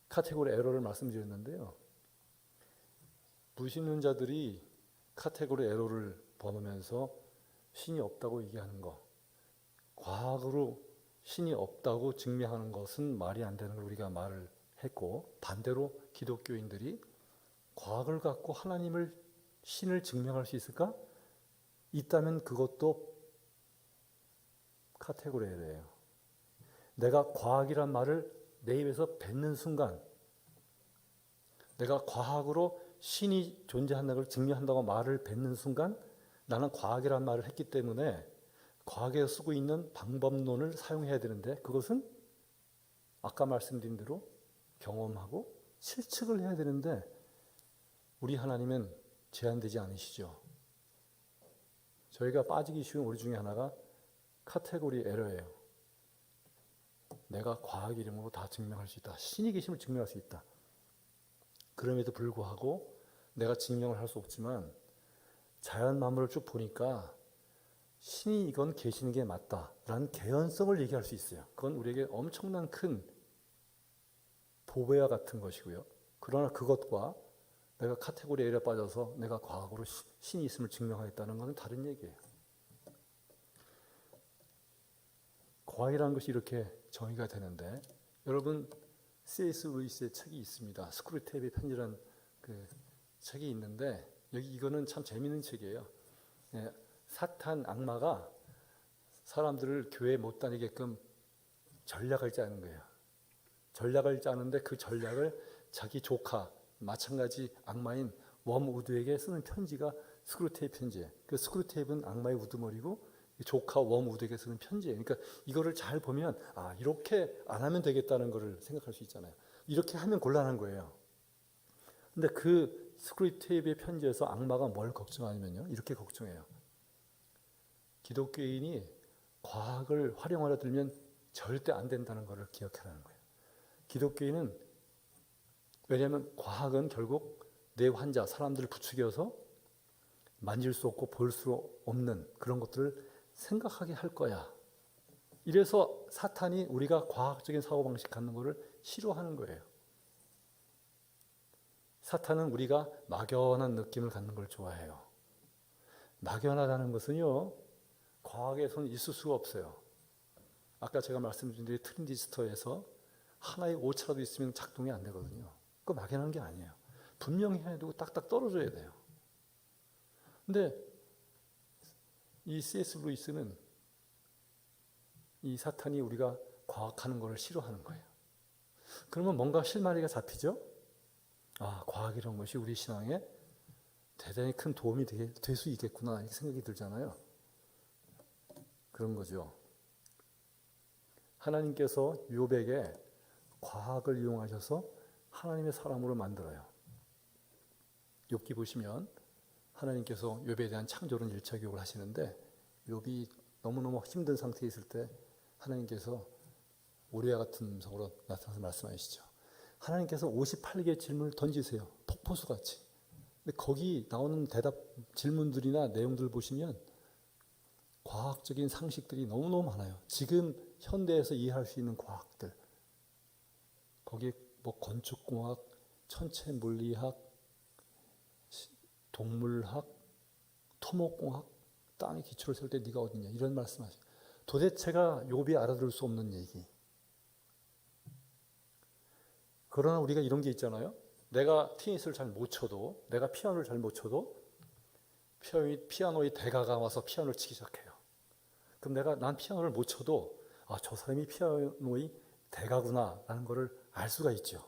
카테고리 에러를 말씀드렸는데요. 무신론자들이 카테고리 에러를 범하면서 신이 없다고 얘기하는 거, 과학으로 신이 없다고 증명하는 것은 말이 안 되는 걸 우리가 말을 했고 반대로 기독교인들이 과학을 갖고 하나님을 신을 증명할 수 있을까? 있다면 그것도 카테고리 에러예요. 내가 과학이란 말을 내 입에서 뱉는 순간 내가 과학으로 신이 존재한다는 걸 증명한다고 말을 뱉는 순간 나는 과학이라는 말을 했기 때문에 과학에서 쓰고 있는 방법론을 사용해야 되는데 그것은 아까 말씀드린 대로 경험하고 실측을 해야 되는데 우리 하나님은 제한되지 않으시죠. 저희가 빠지기 쉬운 오리 중에 하나가 카테고리 에러예요. 내가 과학 이름으로 다 증명할 수 있다. 신이 계심을 증명할 수 있다. 그럼에도 불구하고 내가 증명을 할 수 없지만 자연 만물을 쭉 보니까 신이 이건 계시는 게 맞다라는 개연성을 얘기할 수 있어요. 그건 우리에게 엄청난 큰 보배와 같은 것이고요. 그러나 그것과 내가 카테고리 A에 빠져서 내가 과학으로 신이 있음을 증명하겠다는 것은 다른 얘기예요. 과학이라는 것이 이렇게 정의가 되는데 여러분 C.S. 루이스의 책이 있습니다. 스크루테이프의 편지라는 그 책이 있는데 여기 이거는 참 재미있는 책이에요. 예, 사탄 악마가 사람들을 교회에 못 다니게끔 전략을 짜는 거예요. 전략을 짜는데 그 전략을 자기 조카 마찬가지 악마인 웜우드에게 쓰는 편지가 스크루테이프 편지예요. 그 스크루테이프는 악마의 우두머리고 조카 웜우드에게 쓰는 편지예요. 그러니까 이거를 잘 보면 아 이렇게 안 하면 되겠다는 거를 생각할 수 있잖아요. 이렇게 하면 곤란한 거예요. 근데 그 스크루테이프의 편지에서 악마가 뭘 걱정하냐면요. 이렇게 걱정해요. 기독교인이 과학을 활용하려 들면 절대 안 된다는 것을 기억하라는 거예요. 기독교인은 왜냐하면 과학은 결국 내 환자, 사람들을 부추겨서 만질 수 없고 볼 수 없는 그런 것들을 생각하게 할 거야. 이래서 사탄이 우리가 과학적인 사고방식 갖는 것을 싫어하는 거예요. 사탄은 우리가 막연한 느낌을 갖는 걸 좋아해요. 막연하다는 것은요. 과학에서는 있을 수가 없어요. 아까 제가 말씀드린 대로 트랜지스터에서 하나의 오차라도 있으면 작동이 안 되거든요. 그거 막연한 게 아니에요. 분명히 해야 되고 딱딱 떨어져야 돼요. 근데 이 C.S. 루이스는 이 사탄이 우리가 과학하는 것을 싫어하는 거예요. 그러면 뭔가 실마리가 잡히죠? 아, 과학이라는 것이 우리 신앙에 대단히 큰 도움이 될 수 있겠구나 이렇게 생각이 들잖아요. 그런 거죠. 하나님께서 욥에게 과학을 이용하셔서 하나님의 사람으로 만들어요. 욥기 보시면 하나님께서 욥에 대한 창조론 1차 교육을 하시는데 욥이 너무너무 힘든 상태에 있을 때 하나님께서 우리와 같은 음성으로 나타나서 말씀하시죠. 하나님께서 58개의 질문을 던지세요. 폭포수같이. 근데 거기 나오는 질문들이나 내용들 보시면 과학적인 상식들이 너무너무 많아요. 지금 현대에서 이해할 수 있는 과학들. 거기에 뭐 건축공학, 천체물리학, 동물학, 토목공학, 땅의 기초를 세울 때 네가 어디냐 이런 말씀하시죠. 도대체가 욥이 알아들을 수 없는 얘기. 그러나 우리가 이런 게 있잖아요. 내가 테니스를 잘 못 쳐도, 내가 피아노를 잘 못 쳐도 피아노의 대가가 와서 피아노를 치기 시작해요. 그럼 난 피아노를 못 쳐도 아, 저 사람이 피아노의 대가구나 라는 거를 알 수가 있죠.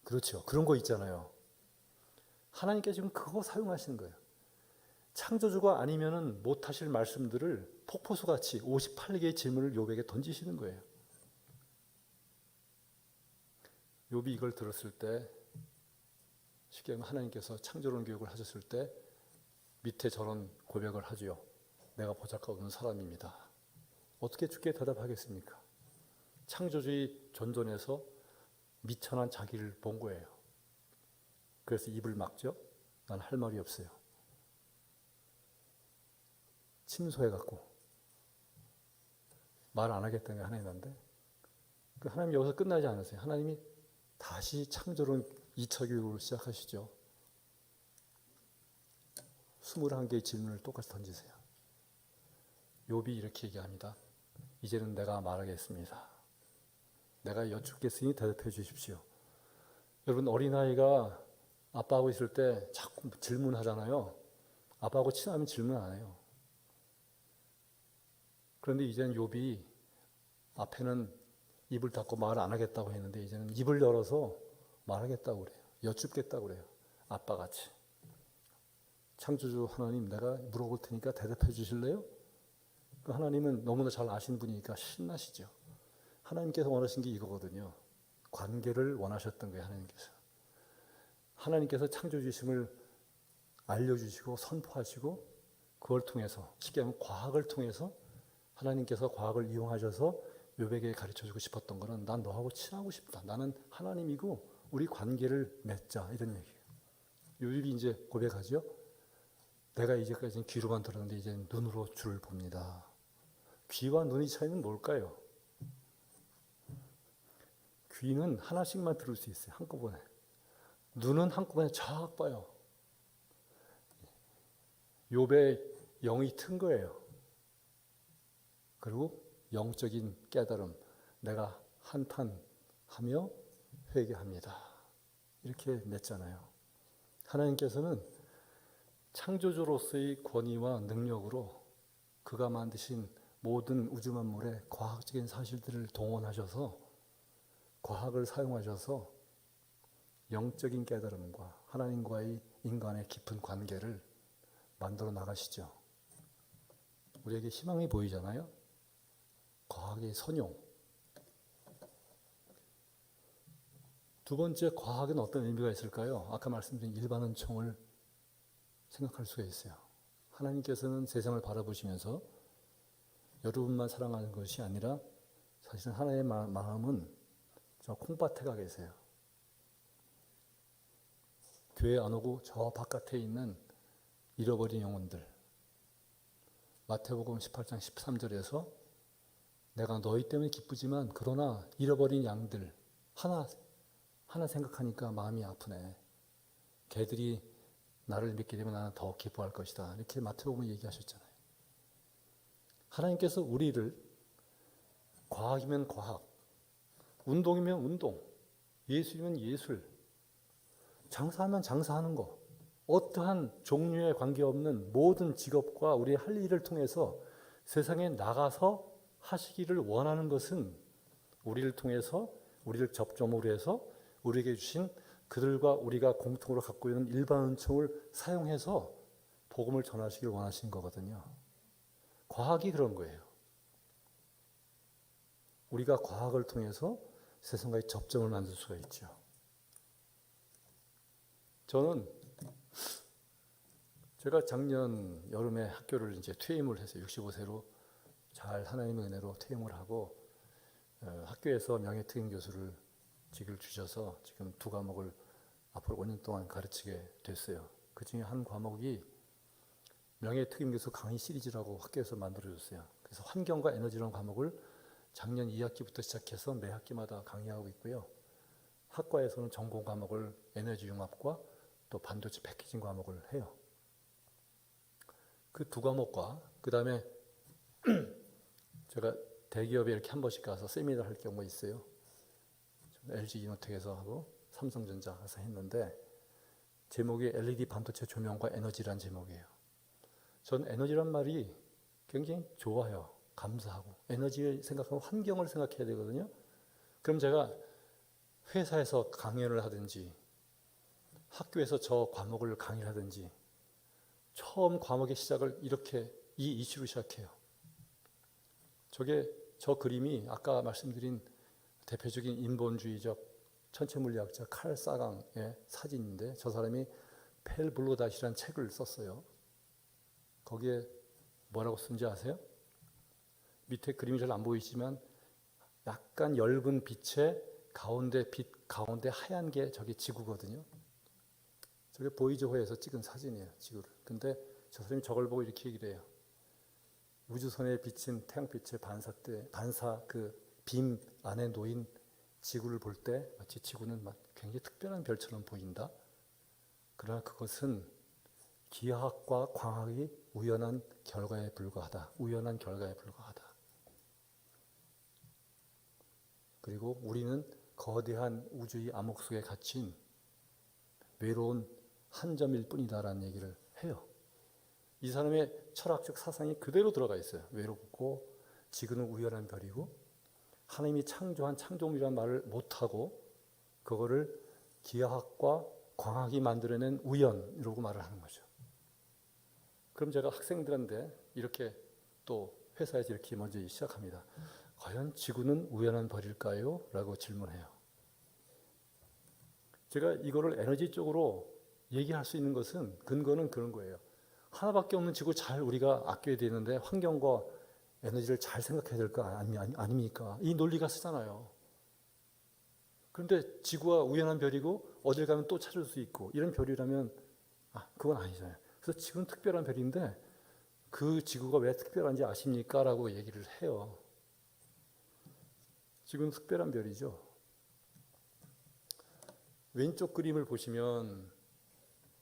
그렇죠. 그런 거 있잖아요. 하나님께서 지금 그거 사용하시는 거예요. 창조주가 아니면은 못하실 말씀들을 폭포수같이 58개의 질문을 욥에게 던지시는 거예요. 욥이 이걸 들었을 때 쉽게 말하면 하나님께서 창조론 교육을 하셨을 때 밑에 저런 고백을 하지요. 내가 보잘것없는 사람입니다. 어떻게 주께 대답하겠습니까? 창조주의 존존에서 미천한 자기를 본 거예요. 그래서 입을 막죠. 난 할 말이 없어요. 침소해갖고 말 안 하겠다는 게 하나님인데 그 하나님 여기서 끝나지 않으세요. 하나님이 다시 창조론 2차 교육을 시작하시죠. 21개의 질문을 똑같이 던지세요. 욥이 이렇게 얘기합니다. 이제는 내가 말하겠습니다. 내가 여쭙겠으니 대답해 주십시오. 여러분 어린아이가 아빠하고 있을 때 자꾸 질문하잖아요. 아빠하고 친하면 질문 안 해요. 그런데 이제는 욥이 앞에는 입을 닫고 말 안 하겠다고 했는데 이제는 입을 열어서 말하겠다고 그래요. 여쭙겠다고 그래요. 아빠같이. 창조주 하나님, 내가 물어볼 테니까 대답해 주실래요? 그 하나님은 너무나 잘 아시는 분이니까 신나시죠. 하나님께서 원하신 게 이거거든요. 관계를 원하셨던 거예요. 하나님께서 창조주심을 알려주시고 선포하시고, 그걸 통해서, 쉽게 하면 과학을 통해서 하나님께서 과학을 이용하셔서 욥에게 가르쳐주고 싶었던 거는, 난 너하고 친하고 싶다. 나는 하나님이고 우리 관계를 맺자, 이런 얘기예요. 욥이 이제 고백하죠. 내가 이제까지는 귀로만 들었는데 이제 눈으로 주를 봅니다. 귀와 눈의 차이는 뭘까요? 귀는 하나씩만 들을 수 있어요. 한꺼번에. 눈은 한꺼번에 쫙 봐요. 욥의 영이 튼 거예요. 그리고 영적인 깨달음, 내가 한탄하며 회개합니다. 이렇게 맺잖아요. 하나님께서는 창조주로서의 권위와 능력으로 그가 만드신 모든 우주 만물의 과학적인 사실들을 동원하셔서, 과학을 사용하셔서 영적인 깨달음과 하나님과의 인간의 깊은 관계를 만들어 나가시죠. 우리에게 희망이 보이잖아요. 과학의 선용. 두 번째, 과학은 어떤 의미가 있을까요? 아까 말씀드린 일반 은총을 생각할 수가 있어요. 하나님께서는 세상을 바라보시면서 여러분만 사랑하는 것이 아니라 사실은 하나님의 마음은 저 콩밭에 가 계세요. 교회 안 오고 저 바깥에 있는 잃어버린 영혼들. 마태복음 18장 13절에서 내가 너희 때문에 기쁘지만 그러나 잃어버린 양들 하나 생각하니까 마음이 아프네. 걔들이 나를 믿게 되면 나는 더 기뻐할 것이다. 이렇게 마태복음에 얘기하셨잖아요. 하나님께서 우리를 과학이면 과학, 운동이면 운동, 예술이면 예술, 장사하면 장사하는 거, 어떠한 종류에 관계없는 모든 직업과 우리의 할 일을 통해서 세상에 나가서 하시기를 원하는 것은 우리를 통해서, 우리를 접점으로 해서 우리에게 주신 그들과 우리가 공통으로 갖고 있는 일반 은총을 사용해서 복음을 전하시길 원하신 거거든요. 과학이 그런 거예요. 우리가 과학을 통해서 세상과의 접점을 만들 수가 있죠. 저는 제가 작년 여름에 학교를 이제 퇴임을 해서 65세로 잘 하나님의 은혜로 퇴임을 하고 학교에서 명예특임 교수를 직을 주셔서 지금 2과목을 앞으로 5년 동안 가르치게 됐어요. 그 중에 한 과목이 명예특임 교수 강의 시리즈라고 학교에서 만들어줬어요. 그래서 환경과 에너지라는 과목을 작년 2학기부터 시작해서 매 학기마다 강의하고 있고요. 학과에서는 전공 과목을 에너지 융합과 또 반도체 패키징 과목을 해요. 그 2과목과 그 다음에 제가 대기업에 이렇게 한 번씩 가서 세미나를 할 경우가 있어요. LG 이노텍에서 하고 삼성전자 가서 했는데 제목이 LED 반도체 조명과 에너지란 제목이에요. 전 에너지란 말이 굉장히 좋아요. 감사하고. 에너지를 생각하면 환경을 생각해야 되거든요. 그럼 제가 회사에서 강연을 하든지 학교에서 저 과목을 강의를 하든지 처음 과목의 시작을 이렇게 이 이슈로 시작해요. 저 그림이 아까 말씀드린 대표적인 인본주의적 천체물리학자 칼 사강의 사진인데 저 사람이 펠 블로닷이라는 책을 썼어요. 거기에 뭐라고 쓴지 아세요? 밑에 그림이 잘 안 보이지만 약간 엷은 빛의 가운데 하얀 게 저게 지구거든요. 저게 보이저호에서 찍은 사진이에요. 지구를. 근데 저 사람이 저걸 보고 이렇게 얘기를 해요. 우주선에 비친 태양빛의 반사 그 빔 안에 놓인 지구를 볼 때 마치 지구는 굉장히 특별한 별처럼 보인다. 그러나 그것은 기하학과 광학이 우연한 결과에 불과하다. 우연한 결과에 불과하다. 그리고 우리는 거대한 우주의 암흑 속에 갇힌 외로운 한 점일 뿐이다라는 얘기를 해요. 이 사람의 철학적 사상이 그대로 들어가 있어요. 외롭고 지구는 우연한 별이고 하나님이 창조한 창조물이라는 말을 못하고 그거를 기하학과 광학이 만들어낸 우연이라고 말을 하는 거죠. 그럼 제가 학생들한테 이렇게 또 회사에서 이렇게 먼저 시작합니다. 과연 지구는 우연한 벌일까요? 라고 질문해요. 제가 이거를 에너지 쪽으로 얘기할 수 있는 것은 근거는 그런 거예요. 하나밖에 없는 지구 잘 우리가 아껴야 되는데 환경과 에너지를 잘 생각해야 될 거 아닙니까? 이 논리가 쓰잖아요. 그런데 지구가 우연한 별이고 어딜 가면 또 찾을 수 있고 이런 별이라면 그건 아니잖아요. 그래서 지구는 특별한 별인데 그 지구가 왜 특별한지 아십니까? 라고 얘기를 해요. 지구는 특별한 별이죠. 왼쪽 그림을 보시면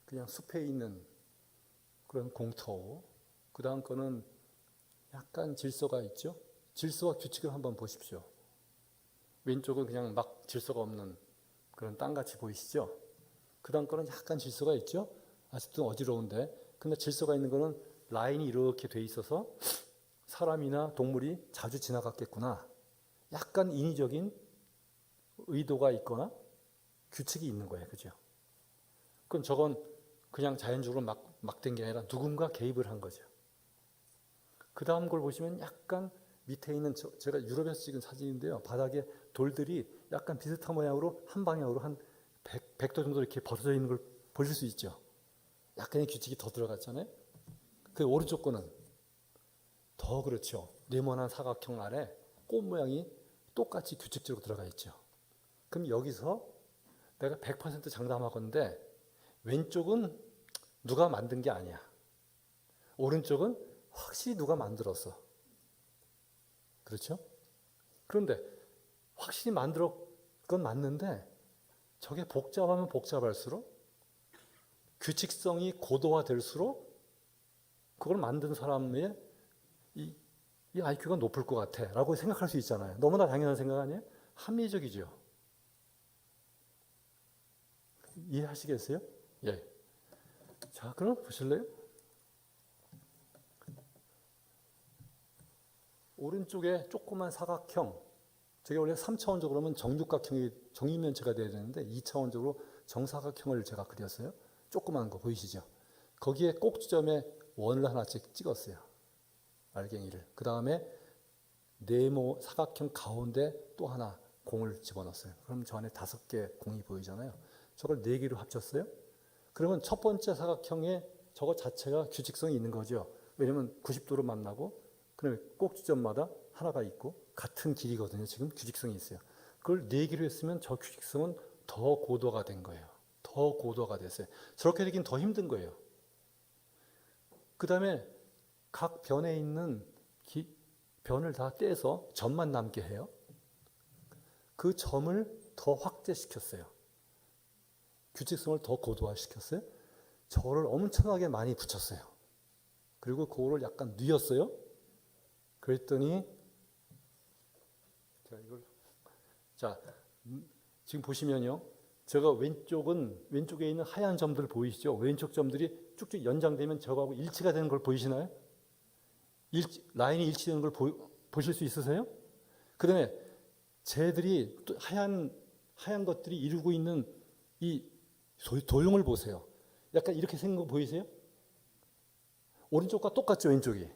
그냥 숲에 있는 그런 공터, 그 다음 거는 약간 질서가 있죠. 질서와 규칙을 한번 보십시오. 왼쪽은 그냥 막 질서가 없는 그런 땅같이 보이시죠. 그 다음 거는 약간 질서가 있죠. 아직도 어지러운데 근데 질서가 있는 거는 라인이 이렇게 돼 있어서 사람이나 동물이 자주 지나갔겠구나. 약간 인위적인 의도가 있거나 규칙이 있는 거예요. 그죠? 그럼 저건 그냥 자연적으로 막 된 게 아니라 누군가 개입을 한 거죠. 그 다음 걸 보시면 약간 밑에 있는 제가 유럽에서 찍은 사진인데요. 바닥에 돌들이 약간 비슷한 모양으로 한 방향으로 한 100도 정도 이렇게 벌어져 있는 걸 보실 수 있죠. 약간의 규칙이 더 들어갔잖아요. 그 오른쪽 거는 더 그렇죠. 네모난 사각형 아래 꽃 모양이 똑같이 규칙적으로 들어가 있죠. 그럼 여기서 내가 100% 장담하건대 왼쪽은 누가 만든 게 아니야. 오른쪽은 확실히 누가 만들었어. 그렇죠? 그런데 확실히 건 맞는데 저게 복잡하면 복잡할수록 규칙성이 고도화될수록 그걸 만든 사람의 이 IQ가 높을 것 같아 라고 생각할 수 있잖아요. 너무나 당연한 생각 아니에요? 합리적이죠. 이해하시겠어요? 예. 자, 그럼 보실래요? 오른쪽에 조그만 사각형, 제가 원래 3차원적으로 하면 정육각형이 정육면체가 돼야 되는데 2차원적으로 정사각형을 제가 그렸어요. 조그만 거 보이시죠? 거기에 꼭지점에 원을 하나씩 찍었어요. 알갱이를. 그 다음에 네모 사각형 가운데 또 하나 공을 집어넣었어요. 그럼 저 안에 5개 공이 보이잖아요. 저걸 4개로 합쳤어요. 그러면 첫 번째 사각형에 저거 자체가 규칙성이 있는 거죠. 왜냐면 90도로 만나고 그다음에 꼭지점마다 하나가 있고 같은 길이거든요. 지금 규칙성이 있어요. 그걸 4개로 했으면 저 규칙성은 더 고도가 된 거예요. 더 고도가 됐어요. 저렇게 되긴 더 힘든 거예요. 그 다음에 각 변에 있는 변을 다 떼서 점만 남게 해요. 그 점을 더 확대시켰어요. 규칙성을 더 고도화시켰어요. 저를 엄청나게 많이 붙였어요. 그리고 그거를 약간 뉘었어요. 그랬더니 지금 보시면요. 제가 왼쪽에 있는 하얀 점들 보이시죠? 왼쪽 점들이 쭉쭉 연장되면 저거하고 일치가 되는 걸 보이시나요? 라인이 일치되는 걸 보실 수 있으세요? 그 다음에 쟤들이 또 하얀 것들이 이루고 있는 이 도형을 보세요. 약간 이렇게 생긴 거 보이세요? 오른쪽과 똑같죠, 왼쪽이.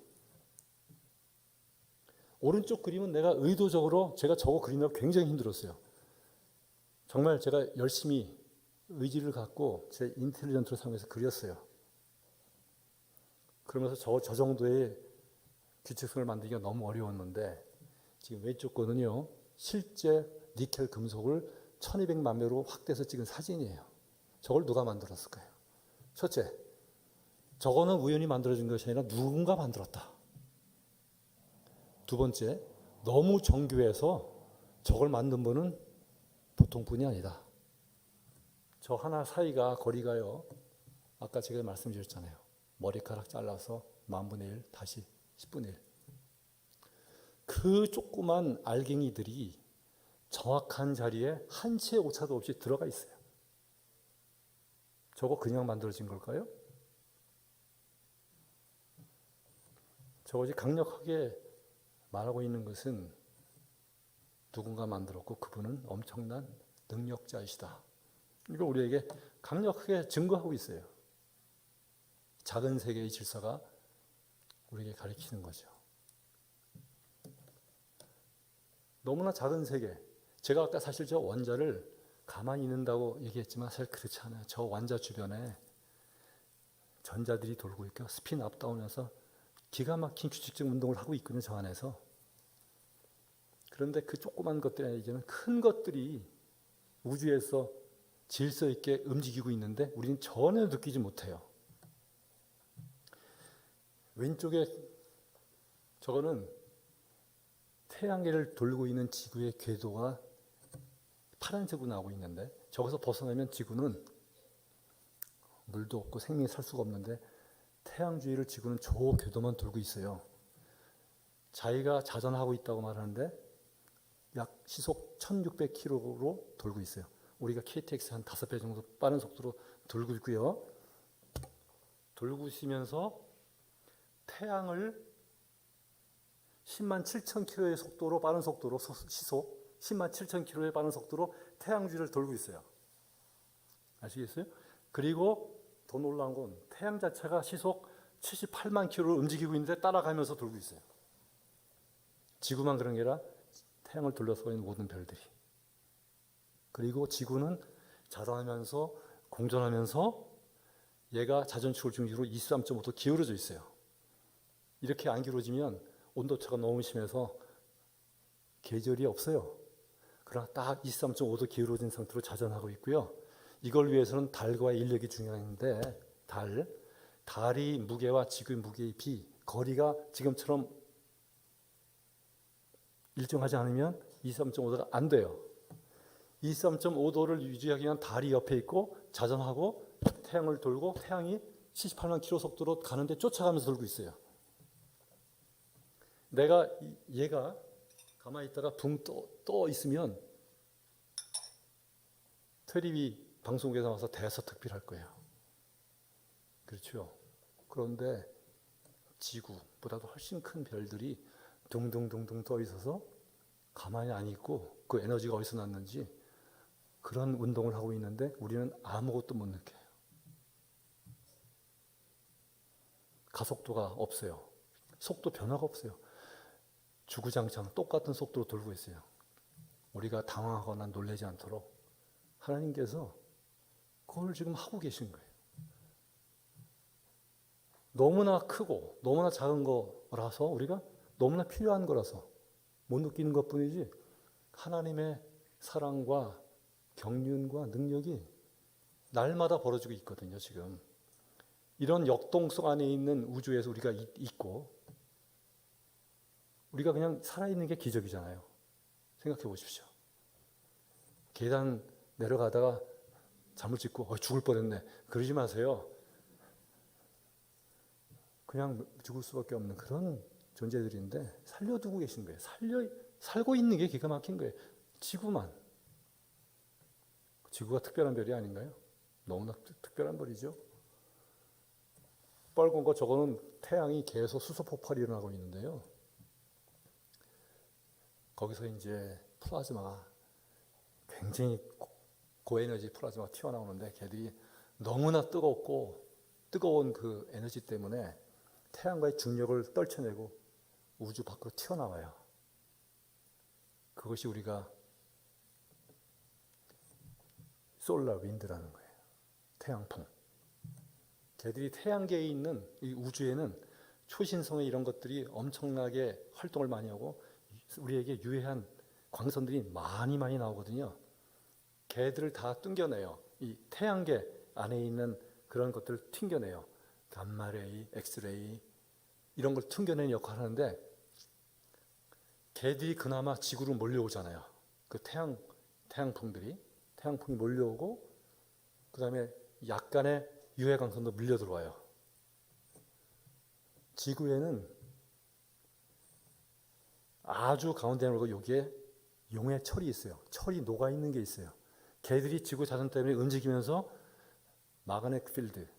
오른쪽 그림은 내가 의도적으로 제가 저거 그리느라 굉장히 힘들었어요. 정말 제가 열심히 의지를 갖고 제 인텔리전트를 사용해서 그렸어요. 그러면서 저 정도의 규칙성을 만들기가 너무 어려웠는데 지금 왼쪽 거는요. 실제 니켈 금속을 1200만 배로 확대해서 찍은 사진이에요. 저걸 누가 만들었을까요? 첫째, 저거는 우연히 만들어진 것이 아니라 누군가 만들었다. 두 번째, 너무 정교해서 저걸 만든 분은 보통 분이 아니다. 저 하나 사이가 거리가요. 아까 제가 말씀드렸잖아요. 머리카락 잘라서 10,000분의 1 다시 10분의 1. 그 조그만 알갱이들이 정확한 자리에 한 치의 오차도 없이 들어가 있어요. 저거 그냥 만들어진 걸까요? 저것이 강력하게 말하고 있는 것은 누군가 만들었고 그분은 엄청난 능력자이시다. 이거 우리에게 강력하게 증거하고 있어요. 작은 세계의 질서가 우리에게 가리키는 거죠. 너무나 작은 세계. 제가 아까 사실 저 원자를 가만히 있는다고 얘기했지만 사실 그렇지 않아요. 저 원자 주변에 전자들이 돌고 있고 스핀 업다운해서 기가 막힌 규칙적 운동을 하고 있거든요. 저 안에서. 그런데 그 조그만 것들이 아니지만 큰 것들이 우주에서 질서 있게 움직이고 있는데 우리는 전혀 느끼지 못해요. 왼쪽에 저거는 태양계를 돌고 있는 지구의 궤도가 파란색으로 나오고 있는데 저기서 벗어나면 지구는 물도 없고 생명이 살 수가 없는데 태양 주위를 지구는 저 궤도만 돌고 있어요. 자기가 자전하고 있다고 말하는데 약 시속 1600km로 돌고 있어요. 우리가 KTX 한 5배 정도 빠른 속도로 돌고 있고요. 돌고 있으면서 태양을 10만 7천 킬로의 속도로 빠른 속도로 시속 10만 7천 킬로의 빠른 속도로 태양 주위를 돌고 있어요. 아시겠어요? 그리고 더 놀라운 건 태양 자체가 시속 78만 킬로를 움직이고 있는데 따라가면서 돌고 있어요. 지구만 그런 게 아니라 태양을 둘러싸고 있는 모든 별들이. 그리고 지구는 자전하면서 공전하면서 얘가 자전축을 중심으로 23.5도 기울어져 있어요. 이렇게 안 기울어지면 온도차가 너무 심해서 계절이 없어요. 그러나 딱 23.5도 기울어진 상태로 자전하고 있고요. 이걸 위해서는 달과의 인력이 중요한데 달이 무게와 지구의 무게의 비, 거리가 지금처럼 일정하지 않으면 23.5도가 안 돼요. 23.5도를 유지하기 위한 달이 옆에 있고 자전하고 태양을 돌고 태양이 78만 킬로 속도로 가는데 쫓아가면서 돌고 있어요. 얘가 가만히 있다가 붕 떠 있으면 테레비 방송국에서 나와서 대서특필할 거예요. 그렇죠. 그런데 지구보다도 훨씬 큰 별들이 둥둥둥둥 떠 있어서 가만히 안 있고 그 에너지가 어디서 났는지 그런 운동을 하고 있는데 우리는 아무것도 못 느껴요. 가속도가 없어요. 속도 변화가 없어요. 주구장창 똑같은 속도로 돌고 있어요. 우리가 당황하거나 놀라지 않도록 하나님께서 그걸 지금 하고 계신 거예요. 너무나 크고 너무나 작은 거라서 우리가 너무나 필요한 거라서 못 느끼는 것뿐이지 하나님의 사랑과 경륜과 능력이 날마다 벌어지고 있거든요. 지금 이런 역동성 안에 있는 우주에서 우리가 있고 우리가 그냥 살아있는 게 기적이잖아요. 생각해 보십시오. 계단 내려가다가 잠을 짓고 죽을 뻔했네. 그러지 마세요. 그냥 죽을 수밖에 없는 그런 존재들인데 살려두고 계신 거예요. 살고 있는 게 기가 막힌 거예요. 지구만. 지구가 특별한 별이 아닌가요? 너무나 특별한 별이죠. 빨간 거 저거는 태양이 계속 수소 폭발이 일어나고 있는데요. 거기서 이제 플라즈마가 굉장히 고에너지 플라즈마가 튀어나오는데 걔들이 너무나 뜨거운 그 에너지 때문에 태양과의 중력을 떨쳐내고 우주 밖으로 튀어나와요. 그것이 우리가 솔라 윈드라는 거예요. 태양풍. 걔들이 태양계에 있는 이 우주에는 초신성의 이런 것들이 엄청나게 활동을 많이 하고 우리에게 유해한 광선들이 많이 나오거든요. 걔들을 다 튕겨내요. 이 태양계 안에 있는 그런 것들을 튕겨내요. 감마레이, 엑스레이 이런 걸 튕겨내는 역할을 하는데 걔들이 그나마 지구로 몰려오잖아요. 그 태양풍이 몰려오고 그 다음에 약간의 유해 광선도 밀려 들어와요. 지구에는 아주 가운데 말고 여기에 용의 철이 있어요. 철이 녹아 있는 게 있어요. 걔들이 지구 자전 때문에 움직이면서 마그네틱 필드,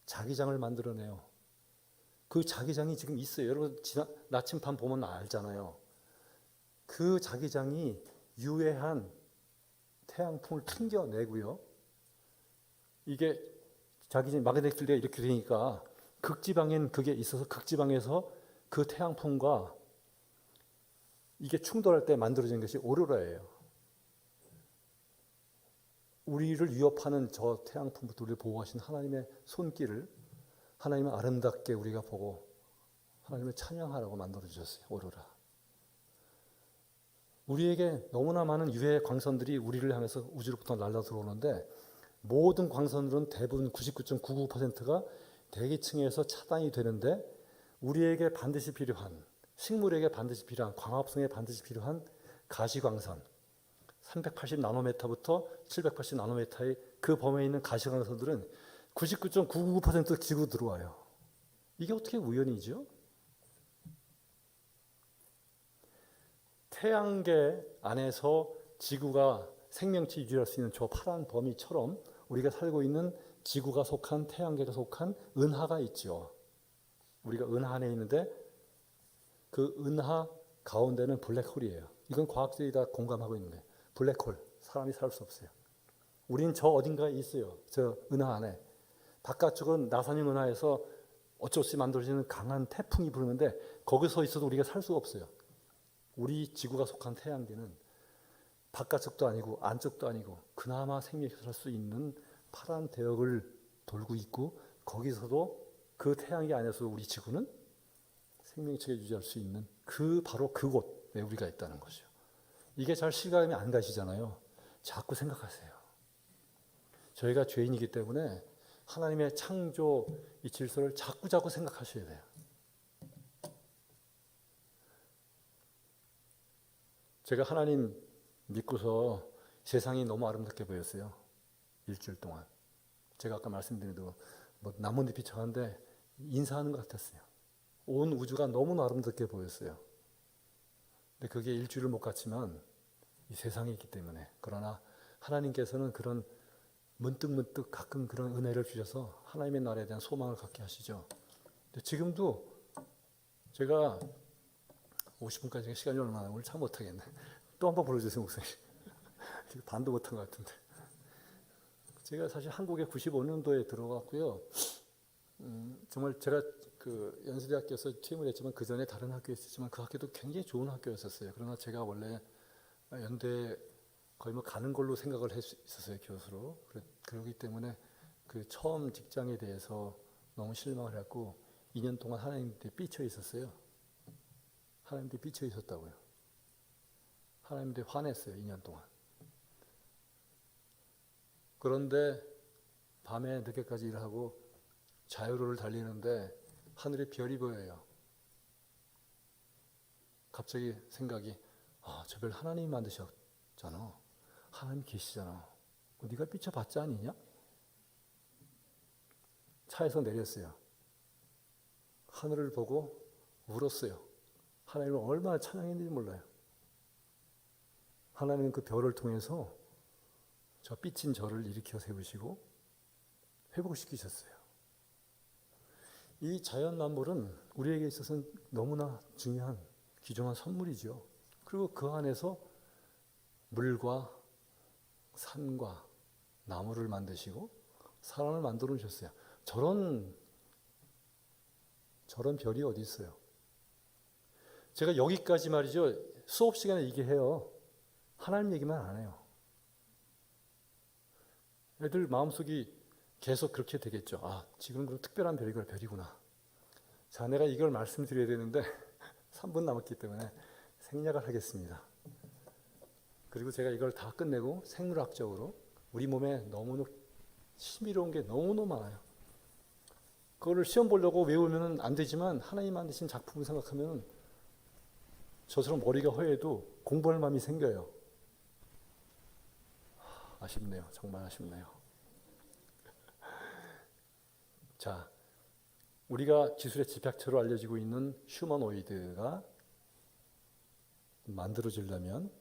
자기장을 만들어내요. 그 자기장이 지금 있어요. 여러분 나침반 보면 알잖아요. 그 자기장이 유해한 태양풍을 튕겨내고요. 이게 자기 마그네틱 필드가 이렇게 되니까 극지방엔 그게 있어서 극지방에서 그 태양풍과 이게 충돌할 때 만들어진 것이 오로라예요. 우리를 위협하는 저 태양풍부터 우리를 보호하신 하나님의 손길을 하나님은 아름답게 우리가 보고 하나님을 찬양하라고 만들어주셨어요. 오로라. 우리에게 너무나 많은 유해 광선들이 우리를 향해서 우주로부터 날라 들어오는데 모든 광선들은 대부분 99.99%가 대기층에서 차단이 되는데 우리에게 반드시 필요한 식물에게 반드시 필요한 광합성에 반드시 필요한 가시광선 380 나노메타부터 780 나노메타의 그 범위에 있는 가시광선들은 99.99% 지구 들어와요. 이게 어떻게 우연이죠? 태양계 안에서 지구가 생명체 유지할 수 있는 저 파란 범위처럼 우리가 살고 있는 지구가 속한 태양계가 속한 은하가 있죠. 우리가 은하 안에 있는데 그 은하 가운데는 블랙홀이에요. 이건 과학자들이 다 공감하고 있는 거예요. 블랙홀, 사람이 살 수 없어요. 우리는 저 어딘가에 있어요. 저 은하 안에. 바깥쪽은 나사님 은하에서 어쩔 수 없이 만들어지는 강한 태풍이 부르는데 거기서 있어도 우리가 살 수가 없어요. 우리 지구가 속한 태양계는 바깥쪽도 아니고 안쪽도 아니고 그나마 생명이 살 수 있는 파란 대역을 돌고 있고 거기서도 그 태양계 안에서 우리 지구는 생명체가 유지할 수 있는 그 바로 그곳에 우리가 있다는 거죠. 이게 잘 실감이 안 가시잖아요. 자꾸 생각하세요. 저희가 죄인이기 때문에 하나님의 창조 이 질서를 자꾸 생각하셔야 돼요. 제가 하나님 믿고서 세상이 너무 아름답게 보였어요. 일주일 동안. 제가 아까 말씀드린 대로 뭐 나뭇잎이 저한테 인사하는 것 같았어요. 온 우주가 너무나 아름답게 보였어요. 근데 그게 일주일을 못 갔지만 이 세상에 있기 때문에 그러나 하나님께서는 그런 문득 가끔 그런 은혜를 주셔서 하나님의 나라에 대한 소망을 갖게 하시죠. 근데 지금도 제가 50분까지 시간이 얼마나 오늘 참 못하겠네. 또 한 번 불러주세요, 목사님. 반도 못한 것 같은데. 제가 사실 한국에 95년도에 들어갔고요. 정말 제가 그 연세대학교에서 취임을 했지만 그 전에 다른 학교에 있었지만 그 학교도 굉장히 좋은 학교였었어요. 그러나 제가 원래 연대 거의 뭐 가는 걸로 생각을 했었어요, 교수로. 그러기 때문에 그 처음 직장에 대해서 너무 실망을 했고 2년 동안 하나님한테 삐쳐 있었어요. 하나님한테 삐쳐 있었다고요. 하나님한테 화냈어요, 2년 동안. 그런데 밤에 늦게까지 일하고 자유로를 달리는데 하늘에 별이 보여요. 갑자기 생각이 저 별 하나님이 만드셨잖아. 하나님 계시잖아. 네가 삐쳐봤자 아니냐? 차에서 내렸어요. 하늘을 보고 울었어요. 하나님을 얼마나 찬양했는지 몰라요. 하나님은 그 별을 통해서 저 삐친 저를 일으켜 세우시고 회복시키셨어요. 이 자연 만물은 우리에게 있어서는 너무나 중요한 귀중한 선물이죠. 그리고 그 안에서 물과 산과 나무를 만드시고 사람을 만들어 주셨어요. 저런 별이 어디 있어요? 제가 여기까지 말이죠. 수업 시간에 얘기해요. 하나님 얘기만 안 해요. 애들 마음속이 계속 그렇게 되겠죠. 지금 그 특별한 별이 별이구나. 자, 내가 이걸 말씀드려야 되는데 3분 남았기 때문에 생략을 하겠습니다. 그리고 제가 이걸 다 끝내고 생물학적으로 우리 몸에 너무나 신비로운 게 너무너무 많아요. 그거를 시험 보려고 외우면 안 되지만 하나님 만드신 작품을 생각하면 저처럼 머리가 허해도 공부할 마음이 생겨요. 아쉽네요. 정말 아쉽네요. 자, 우리가 기술의 집약체로 알려지고 있는 휴머노이드가 만들어지려면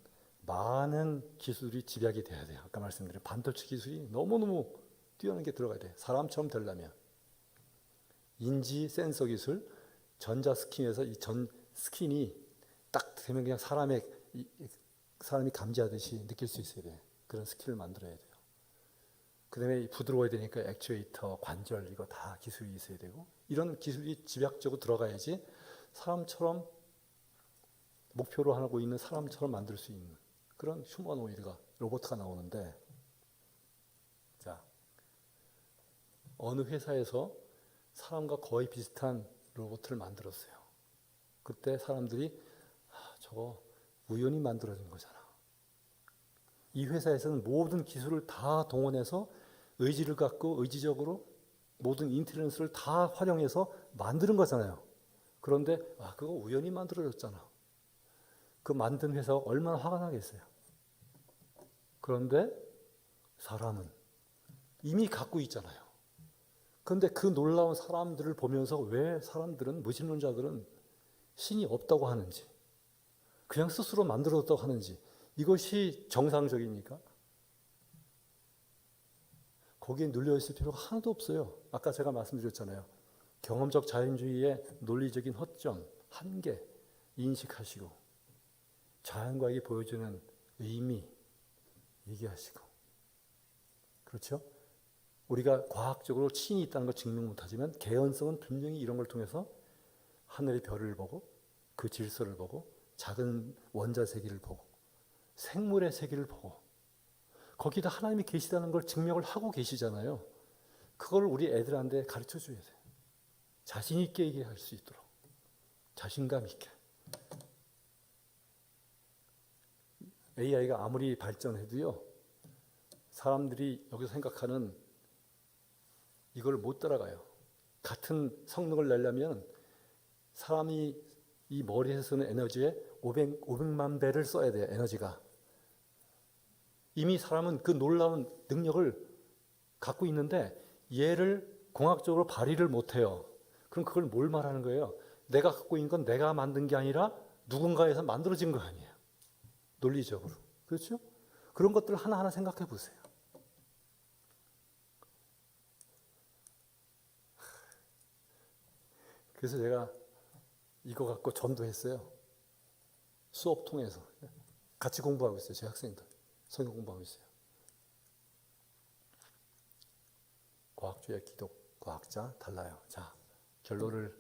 많은 기술이 집약이 돼야 돼요. 아까 말씀드린 반도체 기술이 너무너무 뛰어난 게 들어가야 돼요. 사람처럼 되려면. 인지 센서 기술, 전자 스킨에서 이 전 스킨이 딱 되면 그냥 사람이 감지하듯이 느낄 수 있어야 돼요. 그런 스킬을 만들어야 돼요. 그다음에 부드러워야 되니까 액추에이터, 관절 이거 다 기술이 있어야 되고 이런 기술이 집약적으로 들어가야지 사람처럼 목표로 하고 있는 사람처럼 만들 수 있는 그런 휴머노이드가 로봇가 나오는데 자 어느 회사에서 사람과 거의 비슷한 로봇을 만들었어요. 그때 사람들이 저거 우연히 만들어진 거잖아. 이 회사에서는 모든 기술을 다 동원해서 의지를 갖고 의지적으로 모든 인텔리전스를 다 활용해서 만드는 거잖아요. 그런데 그거 우연히 만들어졌잖아. 그 만든 회사가 얼마나 화가 나겠어요. 그런데 사람은 이미 갖고 있잖아요. 그런데 그 놀라운 사람들을 보면서 왜 사람들은 무신론자들은 신이 없다고 하는지 그냥 스스로 만들어졌다고 하는지 이것이 정상적입니까? 거기에 눌려있을 필요가 하나도 없어요. 아까 제가 말씀드렸잖아요. 경험적 자연주의의 논리적인 허점, 한계 인식하시고 자연과학이 보여주는 의미 얘기하시고 그렇죠? 우리가 과학적으로 신이 있다는 걸 증명 못하지만 개연성은 분명히 이런 걸 통해서 하늘의 별을 보고 그 질서를 보고 작은 원자 세계를 보고 생물의 세계를 보고 거기다 하나님이 계시다는 걸 증명을 하고 계시잖아요. 그걸 우리 애들한테 가르쳐 줘야 돼요. 자신 있게 얘기할 수 있도록 자신감 있게. AI가 아무리 발전해도요 사람들이 여기서 생각하는 이걸 못 따라가요. 같은 성능을 내려면 사람이 이 머리에서 쓰는 에너지의 500만 배를 써야 돼요. 에너지가. 이미 사람은 그 놀라운 능력을 갖고 있는데 얘를 공학적으로 발휘를 못해요. 그럼 그걸 뭘 말하는 거예요? 내가 갖고 있는 건 내가 만든 게 아니라 누군가에서 만들어진 거 아니에요. 논리적으로. 그렇죠? 그런 것들을 하나하나 생각해 보세요. 그래서 제가 이거 갖고 전도했어요. 수업 통해서. 같이 공부하고 있어요. 제 학생들. 성경 공부하고 있어요. 과학주의 기독, 과학자 달라요. 자, 결론을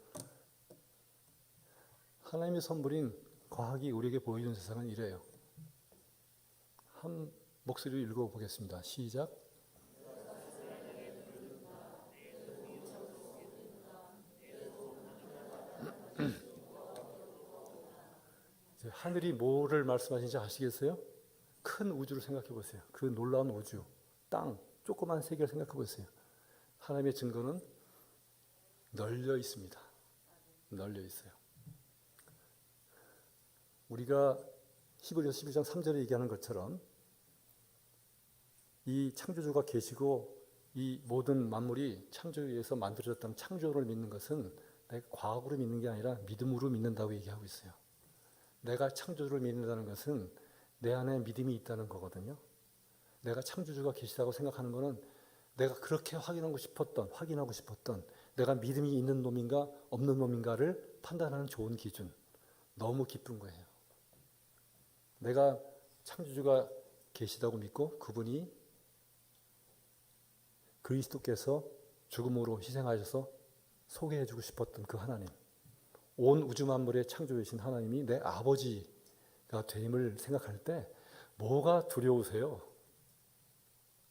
하나님의 선물인 과학이 우리에게 보여주는 세상은 이래요. 한 목소리로 읽어보겠습니다. 시작. 하늘이 뭐를 말씀하시는지 아시겠어요? 큰 우주를 생각해 보세요. 그 놀라운 우주, 땅, 조그만 세계를 생각해 보세요. 하나님의 증거는 널려 있습니다. 널려 있어요. 우리가 히브리서 11장 3절에 얘기하는 것처럼 이 창조주가 계시고 이 모든 만물이 창조에 의해서 만들어졌다는 창조를 믿는 것은 내가 과학으로 믿는 게 아니라 믿음으로 믿는다고 얘기하고 있어요. 내가 창조주를 믿는다는 것은 내 안에 믿음이 있다는 거거든요. 내가 창조주가 계시다고 생각하는 것은 내가 그렇게 확인하고 싶었던 내가 믿음이 있는 놈인가 없는 놈인가를 판단하는 좋은 기준. 너무 기쁜 거예요. 내가 창조주가 계시다고 믿고 그분이 그리스도께서 죽음으로 희생하셔서 소개해주고 싶었던 그 하나님, 온 우주 만물의 창조주신 하나님이 내 아버지가 됨을 생각할 때 뭐가 두려우세요?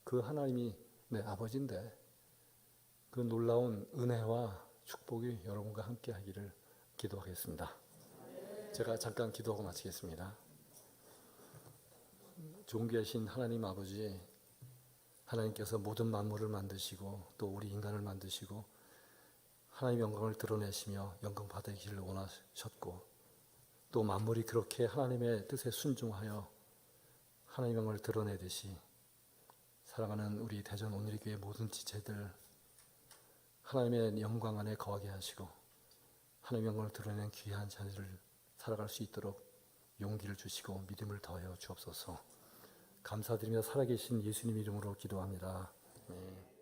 그 하나님이 내 아버지인데 그 놀라운 은혜와 축복이 여러분과 함께 하기를 기도하겠습니다. 제가 잠깐 기도하고 마치겠습니다. 존귀하신 하나님 아버지, 하나님께서 모든 만물을 만드시고 또 우리 인간을 만드시고 하나님의 영광을 드러내시며 영광 받으시기를 원하셨고 또 만물이 그렇게 하나님의 뜻에 순종하여 하나님의 영광을 드러내듯이 사랑하는 우리 대전 온누리교회 모든 지체들 하나님의 영광 안에 거하게 하시고 하나님의 영광을 드러내는 귀한 자들을 살아갈 수 있도록 용기를 주시고 믿음을 더하여 주옵소서. 감사드리며 살아계신 예수님 이름으로 기도합니다. 네.